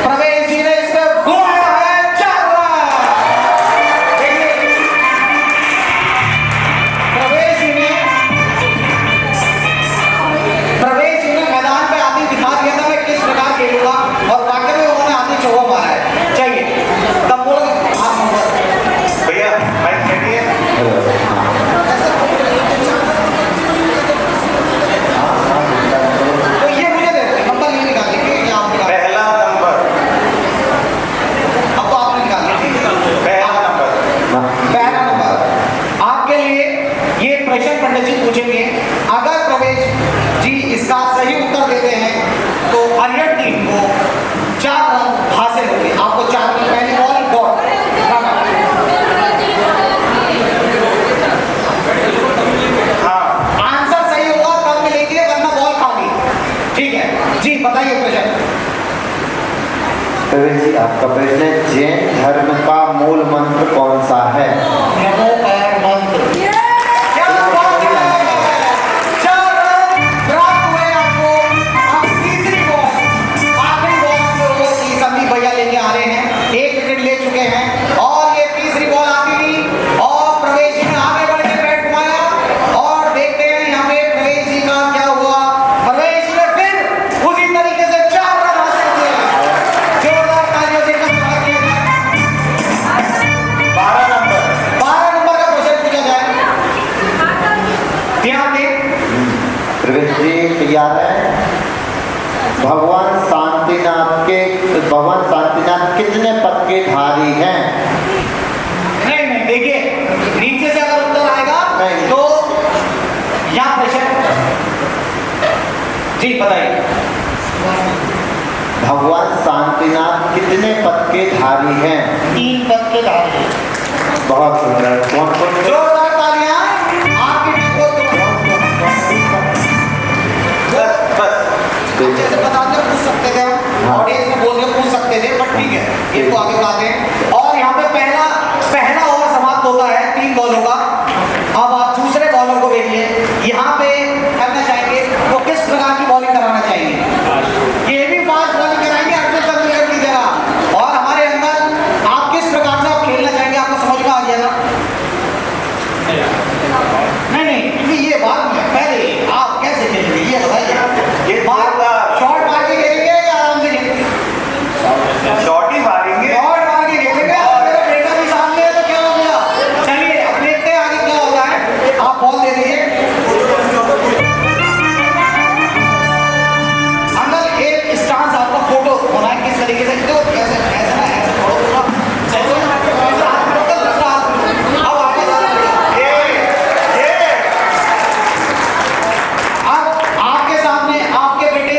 D: प्रवेश जी ने इस पे घुमाया है 4 रन। देखिए प्रवेश जी ने मैदान पे आते ही दिखा दिया था मैं किस प्रकार खेलूंगा और वाकई में उन्होंने आते चौका मारा है। चाहिए तब बोल
C: भैया माइक रेडी है?
D: तो ये मुझे दे दो, नंबर नहीं निकालेंगे या आप निकालेंगे?
C: पहला नंबर,
D: अब तो आपने निकाल लिया।
C: पहला नंबर।
D: पहला नंबर आपके लिए ये प्रश्न पंडित जी पूछेंगे। अगर प्रवेश जी इसका सही उत्तर देते हैं तो अरियट टीम को 4 रन हासिल होंगे। आपको 4 रन पहली बॉल गॉड
C: हाँ,
D: आंसर सही होगा तब मिलेंगे वरना बॉल खाली। ठीक है जी, बताइए प्रश्न।
A: प्रवेश जी आपका प्रश्न है, जैन धर्म का मूल मंत्र कौन सा है?
D: नमो पैर मंत्र। क्या बात है, 4 रन प्राप्त हुए आपको। अब तीसरी बॉल, आखिरी बॉल जो कि संदीप भैया लेके आ रहे हैं, 1 विकेट ले चुके हैं और ये तीसरी बॉल आती थी और प्रवेश जी ने आगे बढ़ के बैट घुमाया और देखते हैं यहाँ पे प्रवेश जी का क्या हुआ। प्रवेश जी ने फिर उसी तरीके से 4 रन हासिल किए। जोरदार तालियों से इसका स्वागत किया जाए।
C: 12 नंबर।
D: 12 नंबर का क्वेश्चन पूछा जाए, ध्यान दें।
A: प्रवेश जी तैयार है? भगवान शांतिनाथ कितने पद के धारी हैं?
D: नहीं नहीं, देखिए नीचे से अगर उत्तर आएगा
A: नहीं।
D: तो यहाँ प्रश्न जी बताइए।
A: भगवान शांतिनाथ कितने पद के धारी हैं?
D: 3 पद के धारी।
A: बहुत सुंदर। कौन कौन से?
D: जोरदार तालियां आपकी टीम को।
C: बस
D: जैसे बताते पूछ सकते थे हम, ऑडियंस में बोल के पूछ सकते थे, बट ठीक है इनको आगे बताते हैं। और यहाँ पे पहला ओवर समाप्त होता है 3 बॉलों का। अब आप दूसरे बॉलर को देखिए, यहाँ पे करना चाहेंगे वो किस प्रकार की बॉलिंग कराना चाहिए। ये भी फास्ट बॉलिंग कराएंगे अक्षर चंद्रशेखर की जगह, और हमारे अंदर आप किस प्रकार से आप खेलना चाहेंगे आपको समझ में आ गया ना? नहीं, क्योंकि ये बात में पहले आप कैसे खेलेंगे ये बताइए।
C: ये
D: बात शॉर्ट मार के खेलेंगे या आराम से खेलेंगे?
C: शॉर्ट ही मारेंगे।
D: शॉर्ट मार के खेलेंगे। और मेरा बेटा भी सामने है तो क्या हो गया। चलिए अब देखते हैं आगे क्या होता है। आप बॉल दे दीजिए। अंदर एक स्टांस आपका फोटो होना है किस तरीके से, तो ऐसे ऐसे ना ऐसे फोटो पूरा ऐसा हाथ पकड़ दूसरा हाथ। अब आगे अब आपके सामने आपके बेटे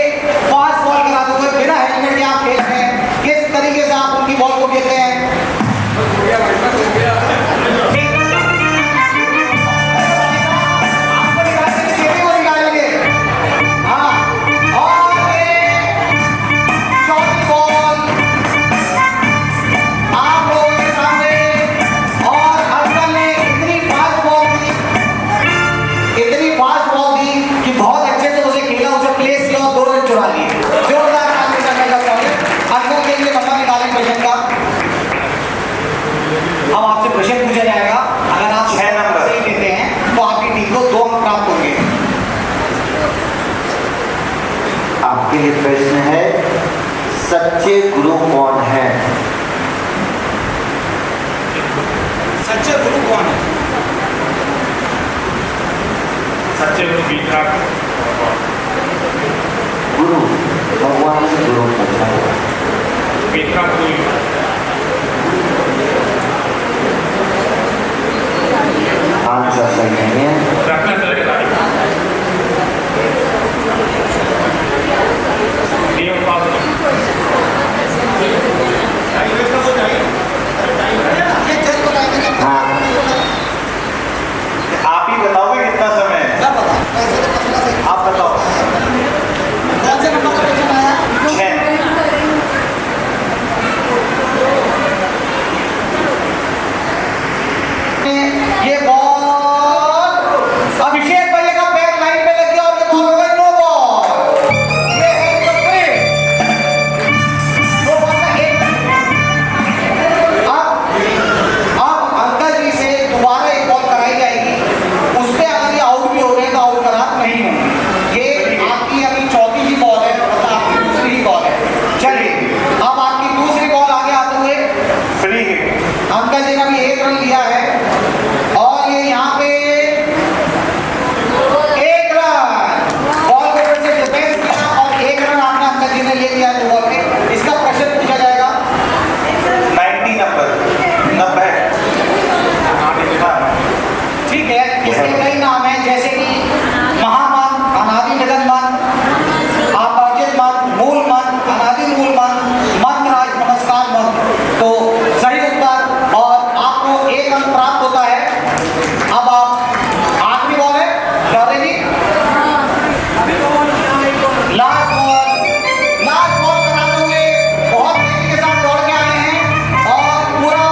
D: फास्ट बॉल करा दोगे बिना हेलमेट के आप खेल रहे हैं, किस तरीके से आप उनकी बॉल को खेलते हैं। आपको निकालने की खेती को निकालेंगे। हाँ, और चौथी बॉल आप लोगों के सामने, और अंकल ने इतनी फास्ट बॉल दी कि बहुत अच्छे से उसे खेला, उसे प्लेस किया और 2 रन चुरा लिए। जोरदार ताली बजाने का स्वागत। अंकल के लिए नंबर निकालें प्रश्न का। अब आपसे प्रश्न पूछा जाएगा, अगर आप
C: 6 नंबर
D: सही देते हैं तो आपकी टीम को 2 अंक प्राप्त होंगे।
A: आपके लिए प्रश्न है, सच्चे गुरु कौन है?
D: सच्चे गुरु कौन है?
E: सच्चे
A: गुरु भगवान से गुरु पूछा हुआ।
D: आंसर सही नहीं है।
E: रखना चलेगा नियम पास
D: हाँ
C: आप ही बताओगे कितना समय है?
D: क्या पता ऐसे तो मसला सही।
C: आप बताओ।
D: कौन से नंबर का क्वेश्चन आया?
C: 6।
D: ये बॉल अभिषेक भैया का पैर लाइन पे लग गया और ये बॉल हो गई नो बॉल। ये है तो नो बॉल का एक। अब अंकल जी से दोबारा एक बॉल कराई जाएगी, उस पे अगर ये आउट भी हो गए तो आउट करा नहीं होंगे। ये आपकी अभी चौथी ही बॉल है, मतलब आपकी दूसरी ही बॉल है। चलिए अब आपकी दूसरी बॉल आगे आते हुए
C: फ्री हिट।
D: अंकल जी ने भी 1 रन लिया है और ये यहाँ पे 1 रन बॉल को फिर से डिफेंस किया और 1 रन आपने अंकल जी ने ले लिया 2 बॉल पे। इसका प्रश्न पूछा जाएगा
C: 90 नंबर 90।
D: ठीक है। इसके कई नाम हैं जैसे कि महामन, अनादि निधनमन, अपराजित मन, मूल मन, अनादि मूल मन, मंदराज, नमस्कार मन। तो सही उत्तर और आपको 1 अंक प्राप्त होता है। अब आप आखिरी बॉल है शौर्य जी, लास्ट बॉल करा दोगे। बहुत तेजी के साथ दौड़ के आए हैं और पूरा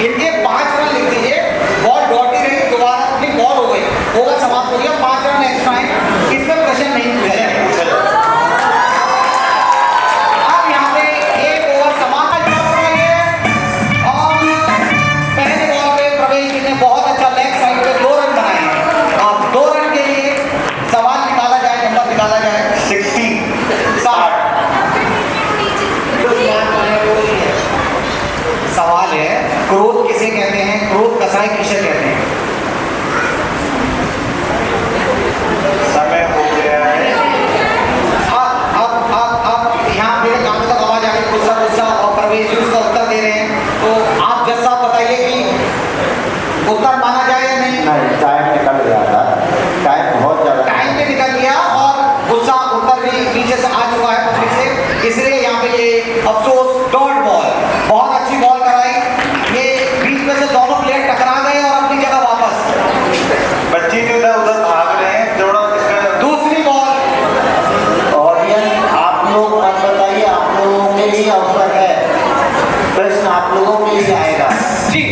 D: इनके 5 रन लिख दीजिए। बॉल दौड़ती रही, दोबारा अपनी बॉल हो गई, ओवर समाप्त हो गया। 5 रन एक्स्ट्रा है, इसमें प्रश्न नहीं पूछा जाएगा। अब यहाँ पे एक ओवर समाप्त हो रही है और पहले बॉल पे प्रवेश जी ने बहुत अच्छा लेग साइड पे 2 रन बनाए हैं। अब 2 रन के लिए सवाल निकाला जाए, नंबर निकाला जाए
C: 60।
D: सवाल है क्रोध किसे कहते हैं, क्रोध कसाई किसे कहते हैं?
C: समय हो गया है।
D: अब यहाँ मेरे कान तक आवाज आ गई, गुस्सा और प्रवेश जी उसका उत्तर दे रहे हैं। तो आप जज साहब बताइए कि उत्तर माना जाए या नहीं?
A: नहीं, टाइम निकल गया था, टाइम बहुत ज़्यादा।
D: टाइम पे निकल गया और गुस्सा उत्तर भी नीचे से आ चुका है पब्लिक से, इसलिए यहाँ पे ये अफसोस। डॉट बॉल बहुत अच्छी बॉल कराई, ये बीच में से दोनों प्लेयर टकरा गए और अपनी जगह वापस।
C: बच्चे जो इधर उधर भाग रहे हैं, थोड़ा इसका
D: दूसरी बॉल
A: ऑडियंस आप लोग मत बताइए, आप लोगों के लिए अवसर है, प्रश्न आप लोगों के लिए आएगा।
D: जी।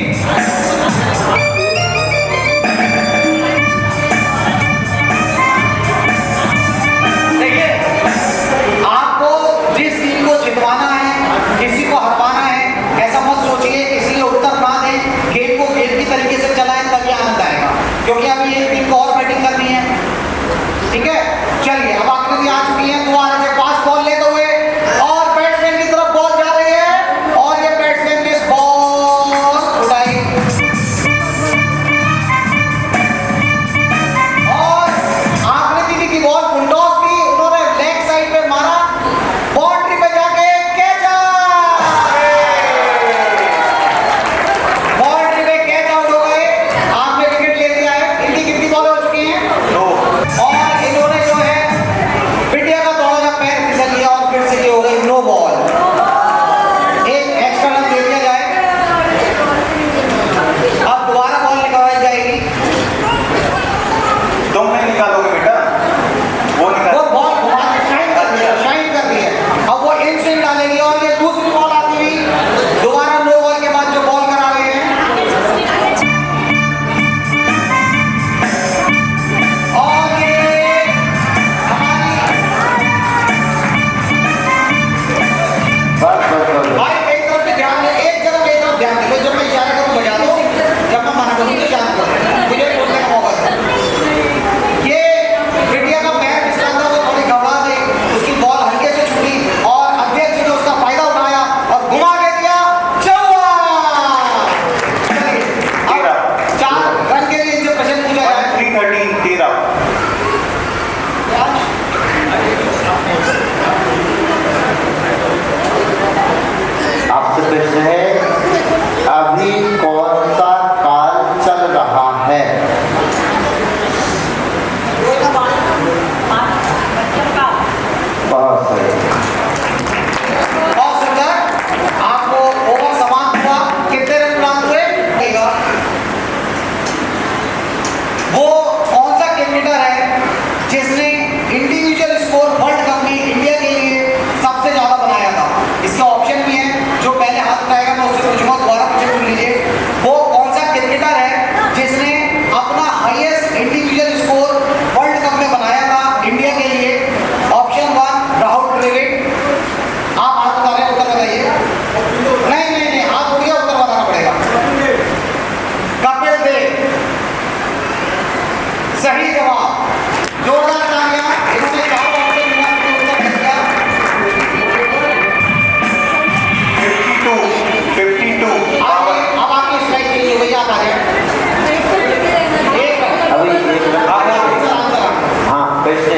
D: देखिए आपको जिस टीम को जितवाना है, किसी को हरवाना है, ऐसा मत सोचिए इसलिए उत्तर ना दें। गेम को गेम की तरीके से चलाएं तभी आनंद आएगा, क्योंकि अभी एक टीम को और बैटिंग करनी है। ठीक है, चलिए अब आकृति आ चुकी है। दोबारा से 5 बॉल लेते हुए और बैट्समैन की तरफ बॉल जा रही है और ये बैट्समैन की बॉल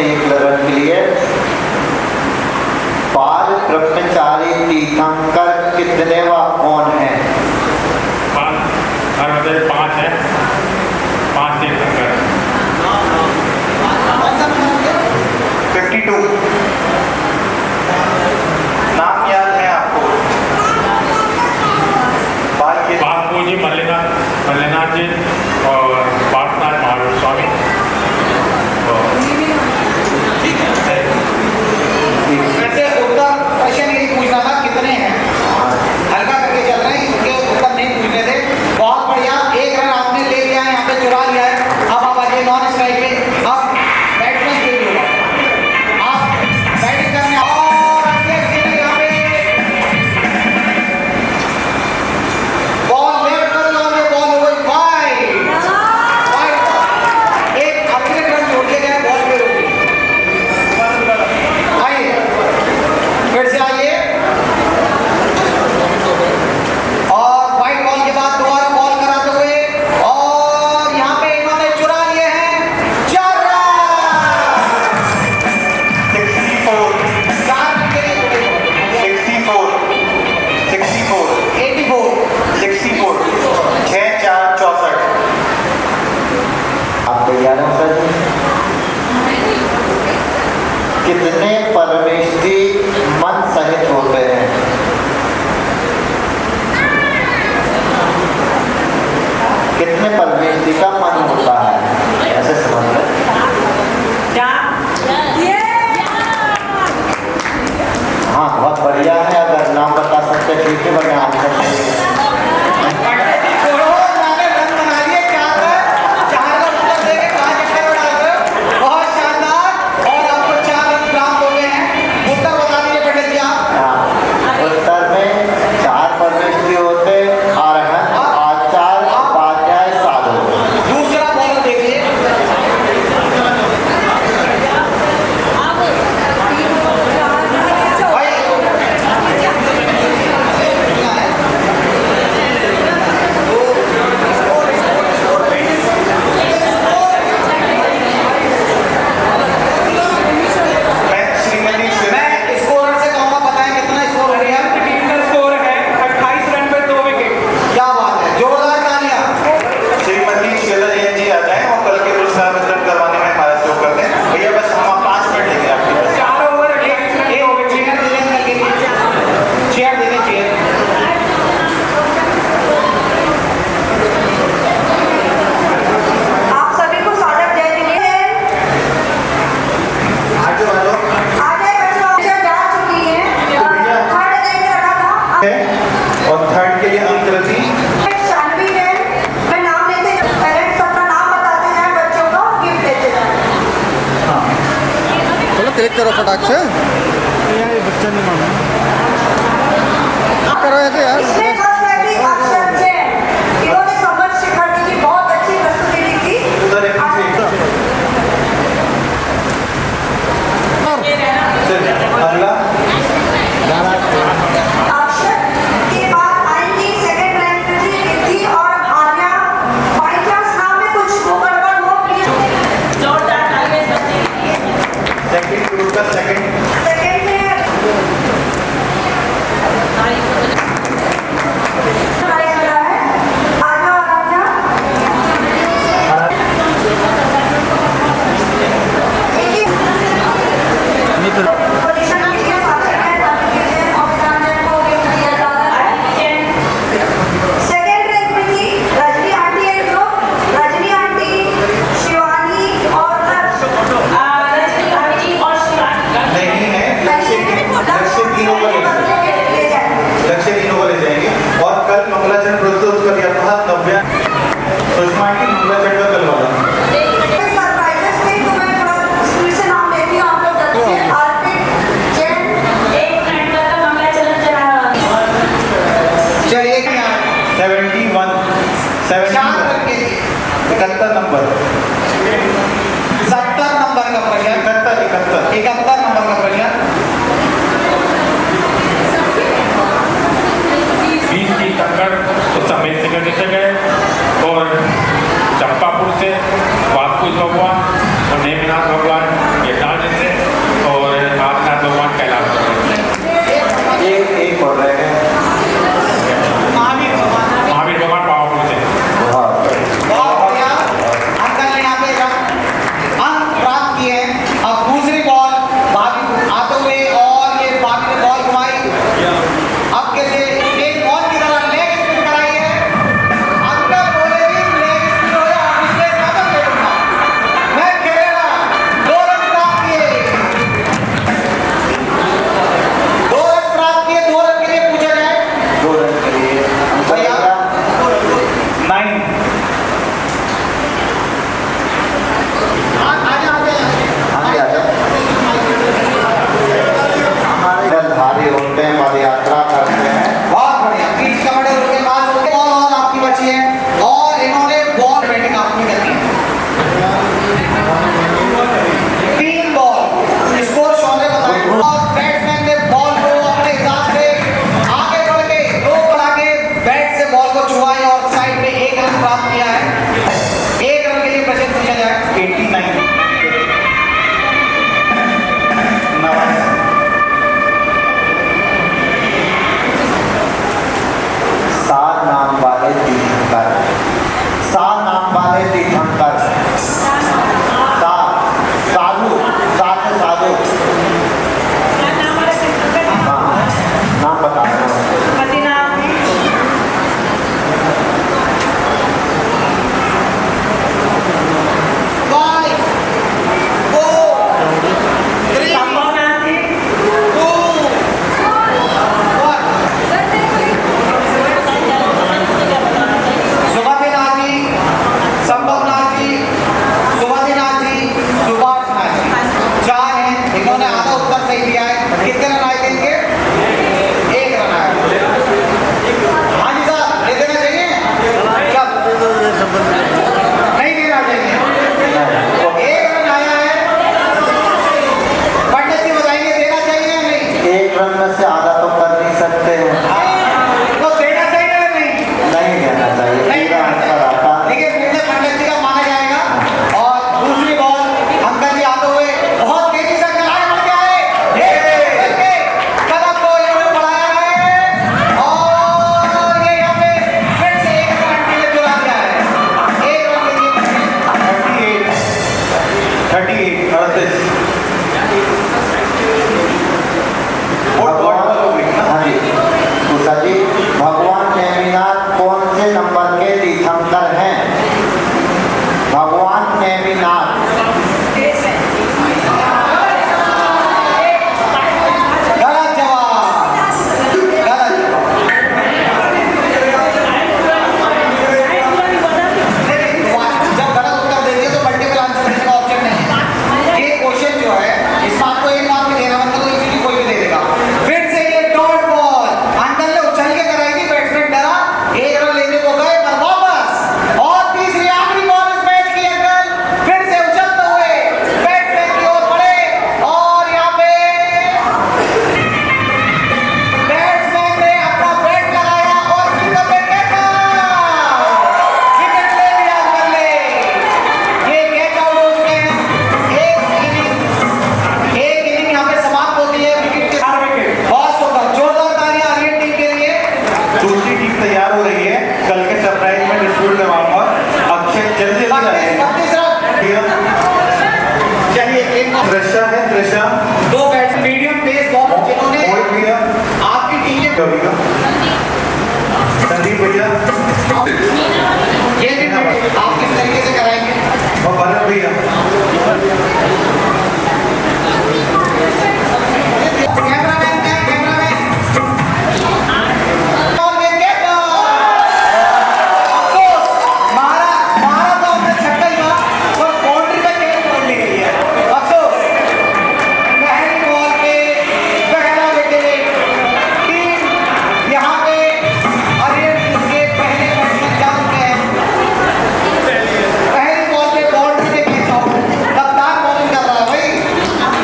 A: एक रन के लिए। बाल ब्रह्मचारी तीर्थंकर कितने व कौन है?
E: हर मतलब 5 है, 5 तीर्थंकर।
C: 52 नाम याद है आपको?
E: बापू जी, मल्लिनाथ जी और पार्थनाथ महावीर स्वामी।
D: वैसे उत्तर प्रश्न यही पूछना था कितने हैं, हल्का करके चल रहे हैं, इनके उत्तर नहीं पूछने थे। बहुत बढ़िया, एक रन आपने ले लिया है, यहाँ पे चुरा लिया है। अब आप आइए नॉन स्ट्राइक पे, अब बैट्समैन के लिए होगा, आप बैटिंग करने और आगे खेलें यहाँ पे। बॉल लेफ्ट कर लो, ये बॉल हो गई वाइड, एक अतिरिक्त रन जोड़ दिया गया बॉल पे रोकी। आइए फिर से आइए, और वाइट बॉल के बाद दोबारा बॉल कराते हुए, और यहाँ पे इन्होंने चुरा लिए हैं 4 रन।
C: 64
D: 4 रन के लिए जुड़े हुए।
C: 64 64
D: 84
C: 64 6 4 64।
A: आप तैयार हैं सर? कितने परमेष्ठी मन सहित होते हैं? कितने परमेष्ठी का मन होता है? ऐसे समझ लो। हाँ, बहुत बढ़िया है। अगर नाम बता सकते ठीक है, वरना आंसर नहीं।
D: छोड़ो, मैंने रन बना लिए 4 रन उत्तर देके 5 चक्कर में डाल दो। बहुत शानदार, और आपको 4 रन प्राप्त हो गए हैं। उत्तर बता दीजिए पंडित जी आप।
A: हाँ, उत्तर में 4 परमेष्ठी होते, अरहंत, आचार्य, उपाध्याय, साधु।
D: दूसरा बॉलर देखिए,
C: मैं श्रीमती
D: मैं स्कोर से कहूंगा, बताएं कितना स्कोर हो गया।
E: टीम का स्कोर है 28 रन पे 2 विकेट।
D: क्या बात है, जोरदार तालियां।
C: श्रीमती श्वेता जैन जी आ जाएं और कल के पुरस्कार वितरण करवाने में हमारा सहयोग करते हैं। भैया बस हम 5 मिनट लेंगे आपके पास।
E: 4 ओवर 28 रन पे 2 विकेट।
D: चेयर दे दें करके, चेयर दे दें, चेयर।
F: आप सभी को स्वागत जय दिल्ली है।
C: आज वालों
F: आज एक बच्चों जा चुकी है, थर्ड देख रखा था।
C: है और थर्ड के लिए अंतरती
F: शानवी है, मैं नाम लेते पेरेंट्स अपना नाम बताते जाए, बच्चों को गिफ्ट देते जाए।
G: चलो क्लिक करो फटाक से। यार ये बच्चा नहीं माना करो ऐसे यार।
F: इसमें फर्स्ट रैंकिंग अक्षर जैन, इन्होंने समर शेखर जी की बहुत अच्छी प्रस्तुति दी थी।
C: उधर एक पीछे चलिए अगला
F: अक्षर के बाद आएंगी सेकंड रैंक की रिद्धि और आर्या। बाई चांस नाम में कुछ गड़बड़ हो, प्लीज जोरदार तालियां बजाइए।
C: सेकंड ग्रुप का सेकंड
F: सेकंड में
C: संदीप भैया
D: ये भी आप किस तरीके से कराएंगे?
C: और भरत भैया
D: कैमरामैन क्या कैमरामैन और लेके अफसोस मारा तो हमने छक्का ही मारा और बाउंड्री पे कैच पकड़ ली गई है। अफसोस महल बॉल पे पहला विकेट टीम यहाँ पे अरियन के पहले बैट्समैन जा चुके हैं। पहली बॉल पे बाउंड्री पे कैच आउट कप्तान बॉलिंग कर रहा है भाई।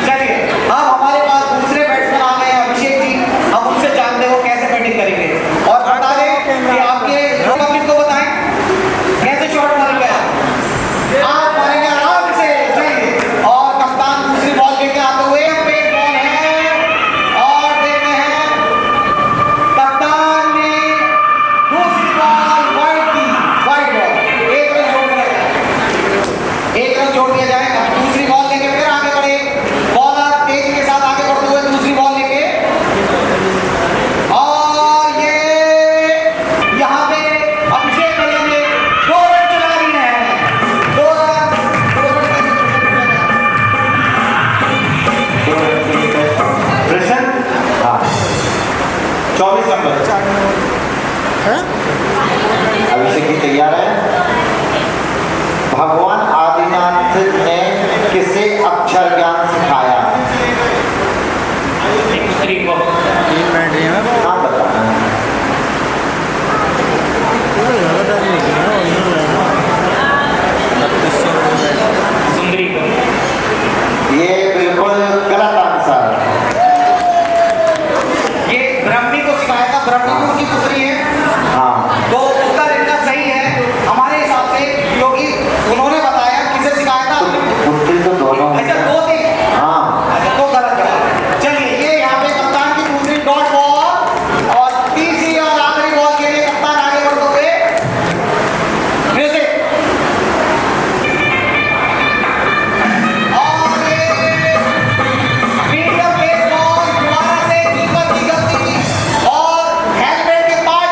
D: चलिए अब हमारे पास दूसरे बैट्समैन आ गए हैं अभिषेक जी। अब उनसे जानते हो कैसे बैटिंग करेंगे और बता दें कि आपके पब्लिक को बताएं कैसे शॉट मारेंगे आप मारेंगे आराम से। चलिए और कप्तान दूसरी बॉल लेके आते हुए पेस बॉल है और देखते हैं कप्तान ने दूसरी बॉल वाइड की। वाइड बॉल एक रन जोड़ दिया जाए। एक रन जोड़ दिया जाए। अब दूसरी बॉल लेके फिर आगे बढ़े। बॉलर तेजी के साथ आगे बढ़ते हुए दूसरी बॉल लेके और ये यहाँ पे अभिषेक भैया ने 2 रन चला दिए हैं। 2 रन
C: प्रश्न हाँ 24 नंबर
A: अभिषेक जी तैयार है। भगवान आदिनाथ ने किसे अक्षर ज्ञान सिखाया?
E: स्त्री को
G: 3 मिनट ही है ना
A: नाम बताना है।
G: लगातार नहीं किया ना, और 3200
E: सुंदरी को
A: ये बिल्कुल गलत आंसर।
D: ये ब्रह्मी को सिखाया था। ब्रह्मी की उनकी पुत्री है
A: हाँ
D: तो उत्तर इनका सही है हमारे हिसाब से क्योंकि उन्होंने बताया किसे सिखाया था।
A: पुत्री तो दोनों
D: अच्छा 2 थे।
A: हाँ
D: अच्छा 2 गलत जवाब। चलिए ये यहाँ पे कप्तान की दूसरी डॉट बॉल और तीसरी और आखिरी बॉल के लिए कप्तान आगे बढ़ते हुए म्यूजिक और ये मीडियम पेस बॉल दोबारा से कीपर की गलती और हेलमेट के पास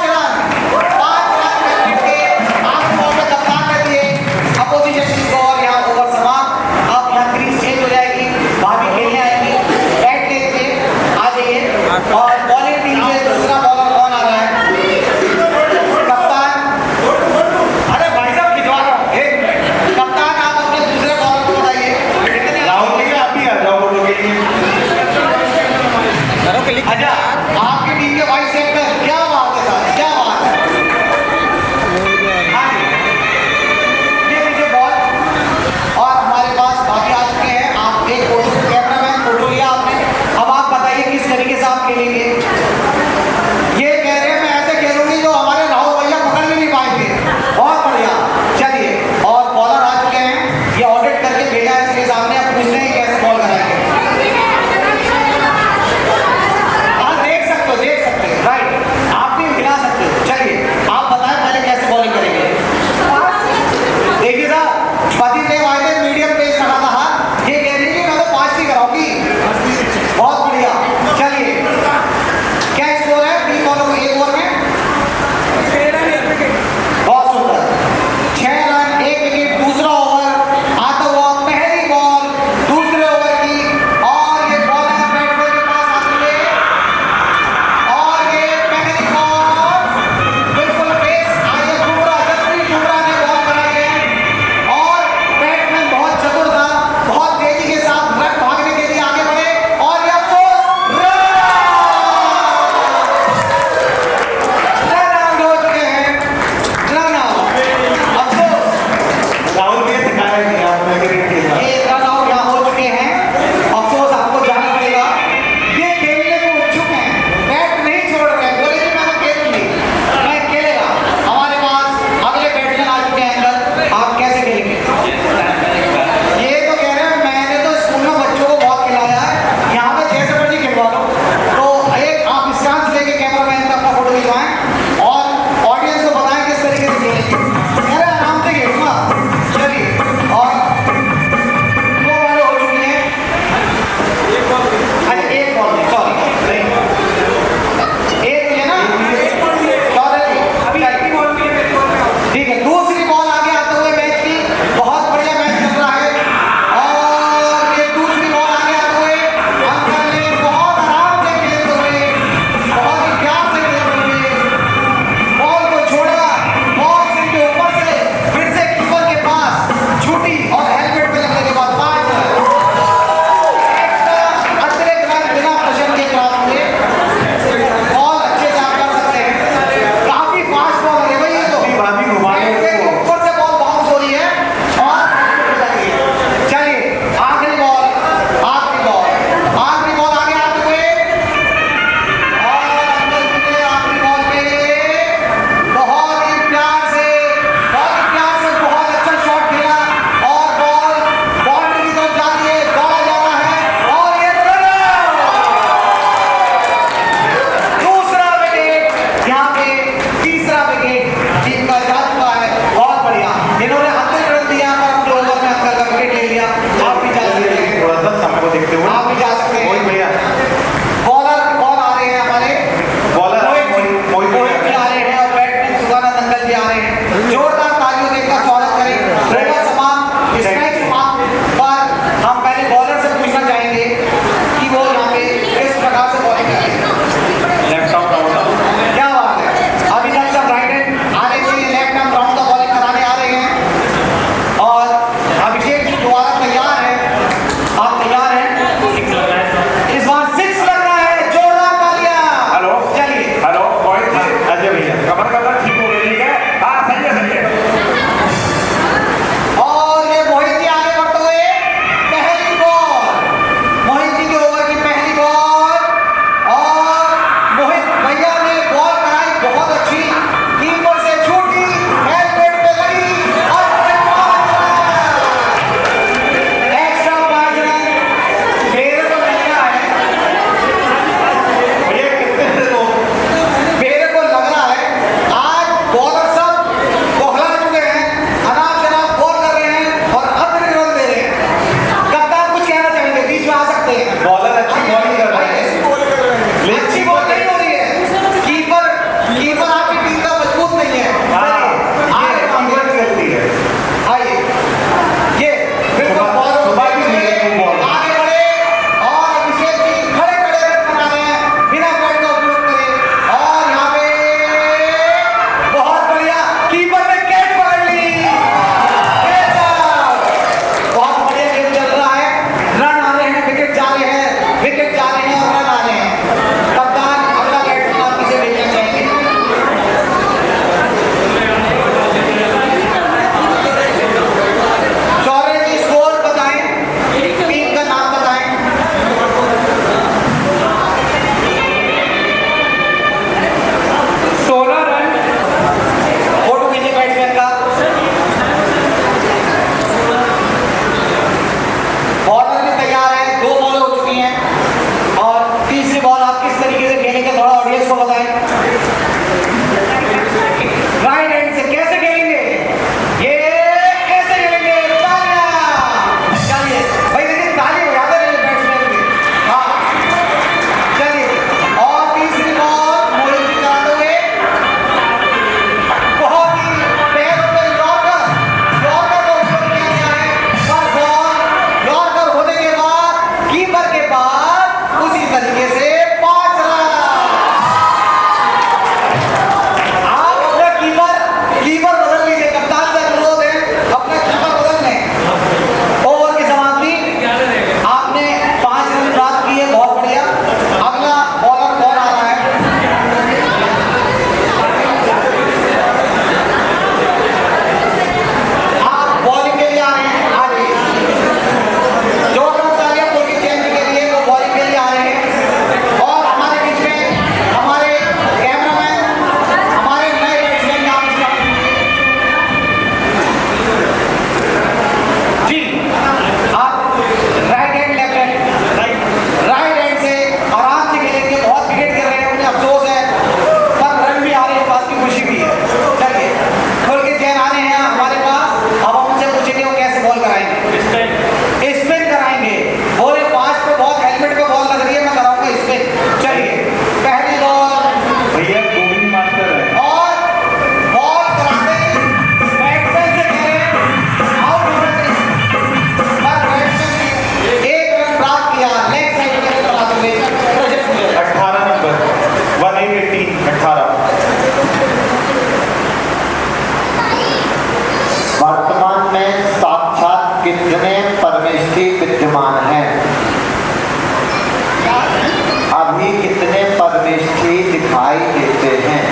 A: होते हैं?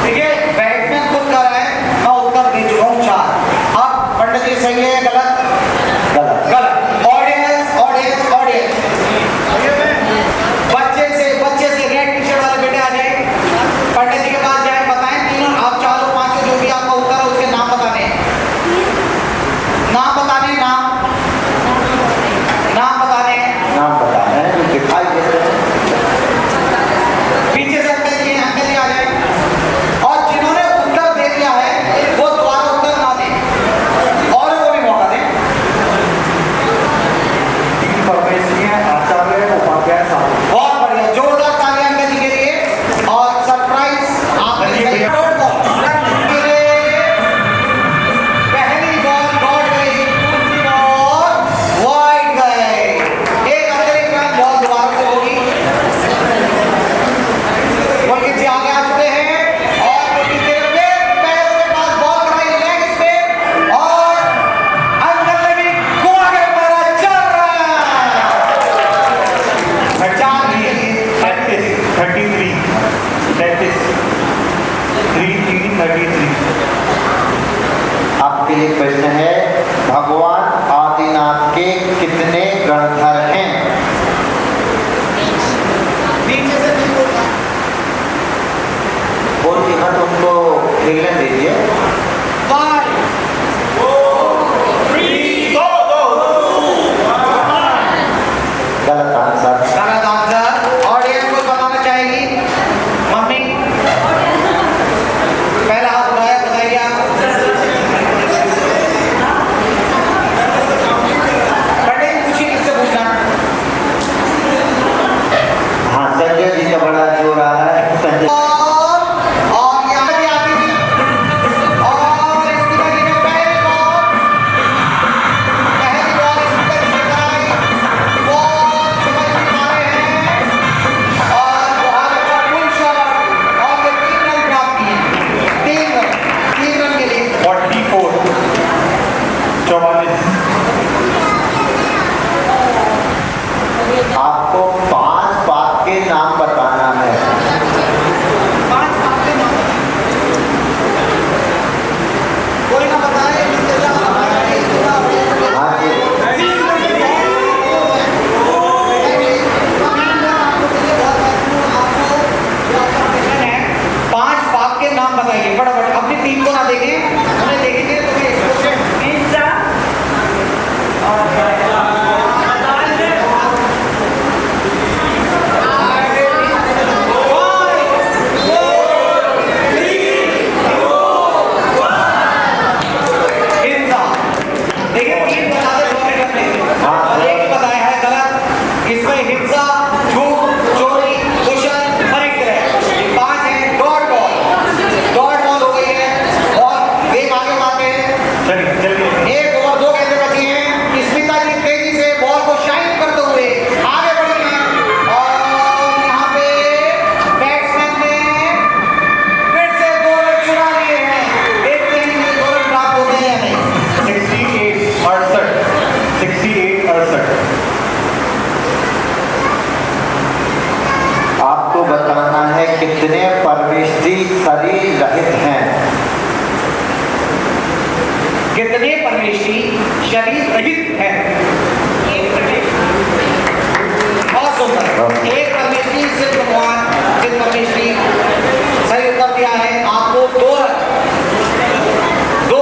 D: देखिए बैट्समैन खुद कर रहा है, मैं उत्तर दे चुका हूँ 4। अब पंडित जी सही है गलत?
A: गलत।
D: गलत। ऑडियंस ऑडियंस ऑडियंस, बच्चे से रेड टी शर्ट वाले बेटे आ जाए, पंडित जी के पास जाए, बताएं तीनों, आप चारों पांचों जो भी आपका उत्तर है उसके नाम बताने हैं। नाम बताने, नाम बताने हैं।
A: नाम बताना है जो दिखाई दे रहे हैं।
D: पीछे से अंकल जी आ जाए, और जिन्होंने उत्तर दे दिया है वो दोबारा उत्तर ना दें और वो भी मौका दें।
E: तीन परमेश्वरी हैं, आचार्य उपाध्याय साहब।
D: बहुत बढ़िया, जोरदार तालियां अंकल जी के लिए। और सरप्राइज आपने पहली बॉल डॉट गई, दूसरी बॉल वाइड गए। एक अतिरिक्त रन बॉल दोबारा से होगी। पुलकित जी आगे आ चुके हैं और पुलकित जी ने पैरों के पास बॉल कराई लेग्स पे, और अंकल ने भी घुमा के मारा 4 रन। 4
A: आपके लिए प्रश्न है, भगवान आदिनाथ के कितने गणधर हैं?
D: नीचे से नहीं बोलना।
A: बोल के मत उनको खेलने दीजिए।
D: 5
A: गलत आंसर।
D: गलत आंसर। ऑडियंस को बताना चाहेगी मम्मी? पहला हाथ उठाया, बताइए आप। पंडित पूछिए, किससे पूछना?
A: हाँ, संजय जी का बड़ा जोर आ रहा है। संजय
D: और यहाँ पे आती थी, और स्पीकर जी ने पहली बॉल स्पीकर जी ने कराई, बॉल समझ में मारे हैं, और बहुत अच्छा फुल शॉट, और ये 3 रन प्राप्त किए। 3 रन के लिए
E: 44 44।
A: आपको 5 बात के नाम बताना है।
D: 5 आपके नाम कोई ना बताए।
A: हाँ जी।
D: 5 बाप के नाम बताइए फटाफट। अपनी टीम को ना देखें, हमें देखेंगे तो देखिए 3 बता दे, 2 मिनट लगते हैं। और एक बताया है गलत, इसमें हिंसा, झूठ, चोरी, कुशल, परिग्रह 5 है। डॉट बॉल हो गई है, और एक आगे मारते हैं।
E: चलिए चलिए।
D: 1 ओवर 2 गेंदें बची हैं। स्मिता जी तेजी से बॉल को शाइन करते हुए आगे बढ़ी हैं, और यहाँ पे बैट्समैन ने फिर से 2 रन चुरा लिए हैं। देखते हैं कि 2 रन प्राप्त होते हैं या नहीं।
E: 68 68।
A: आपको बताना है कितने परमेष्ठी शरीर रहित हैं।
D: कितने परमेष्ठी शरीर रहित हैं? बहुत सुंदर। एक परमेष्ठी सिर्फ भगवान, सिर्फ परमेष्ठी। सही उत्तर दिया है। आपको 2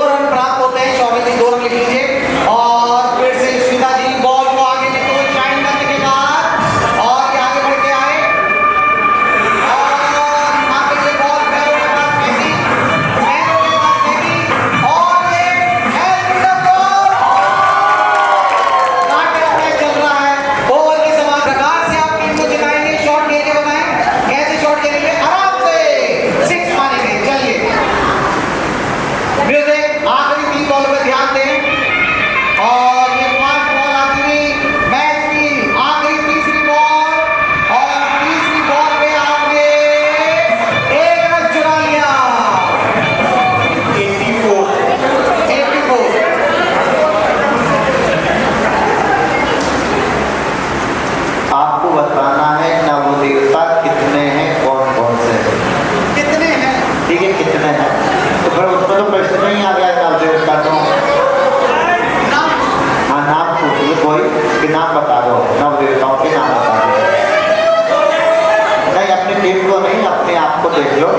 D: रन प्राप्त होते हैं। 2 रन लिख लीजिए। और फिर से स्मिता जी बॉल को आगे लेते हुए शाइन करने के बाद, और ये आगे बढ़ के आए, और यहाँ पे ये बॉल पैरों के पास फेंकी, और ये है बॉल।
A: बताना है नवदेवता कितने हैं, कौन कौन से हैं।
D: कितने हैं?
A: ठीक है, कितने हैं, तो फिर उसमें तो प्रश्न नहीं आ गया नवदेवता तो।
D: नाम
A: हाँ, नाम पूछिए कोई कि नाम बता दो, नवदेवताओं के नाम बता दो। नहीं, अपनी टीम को नहीं, अपने आप को देख लो।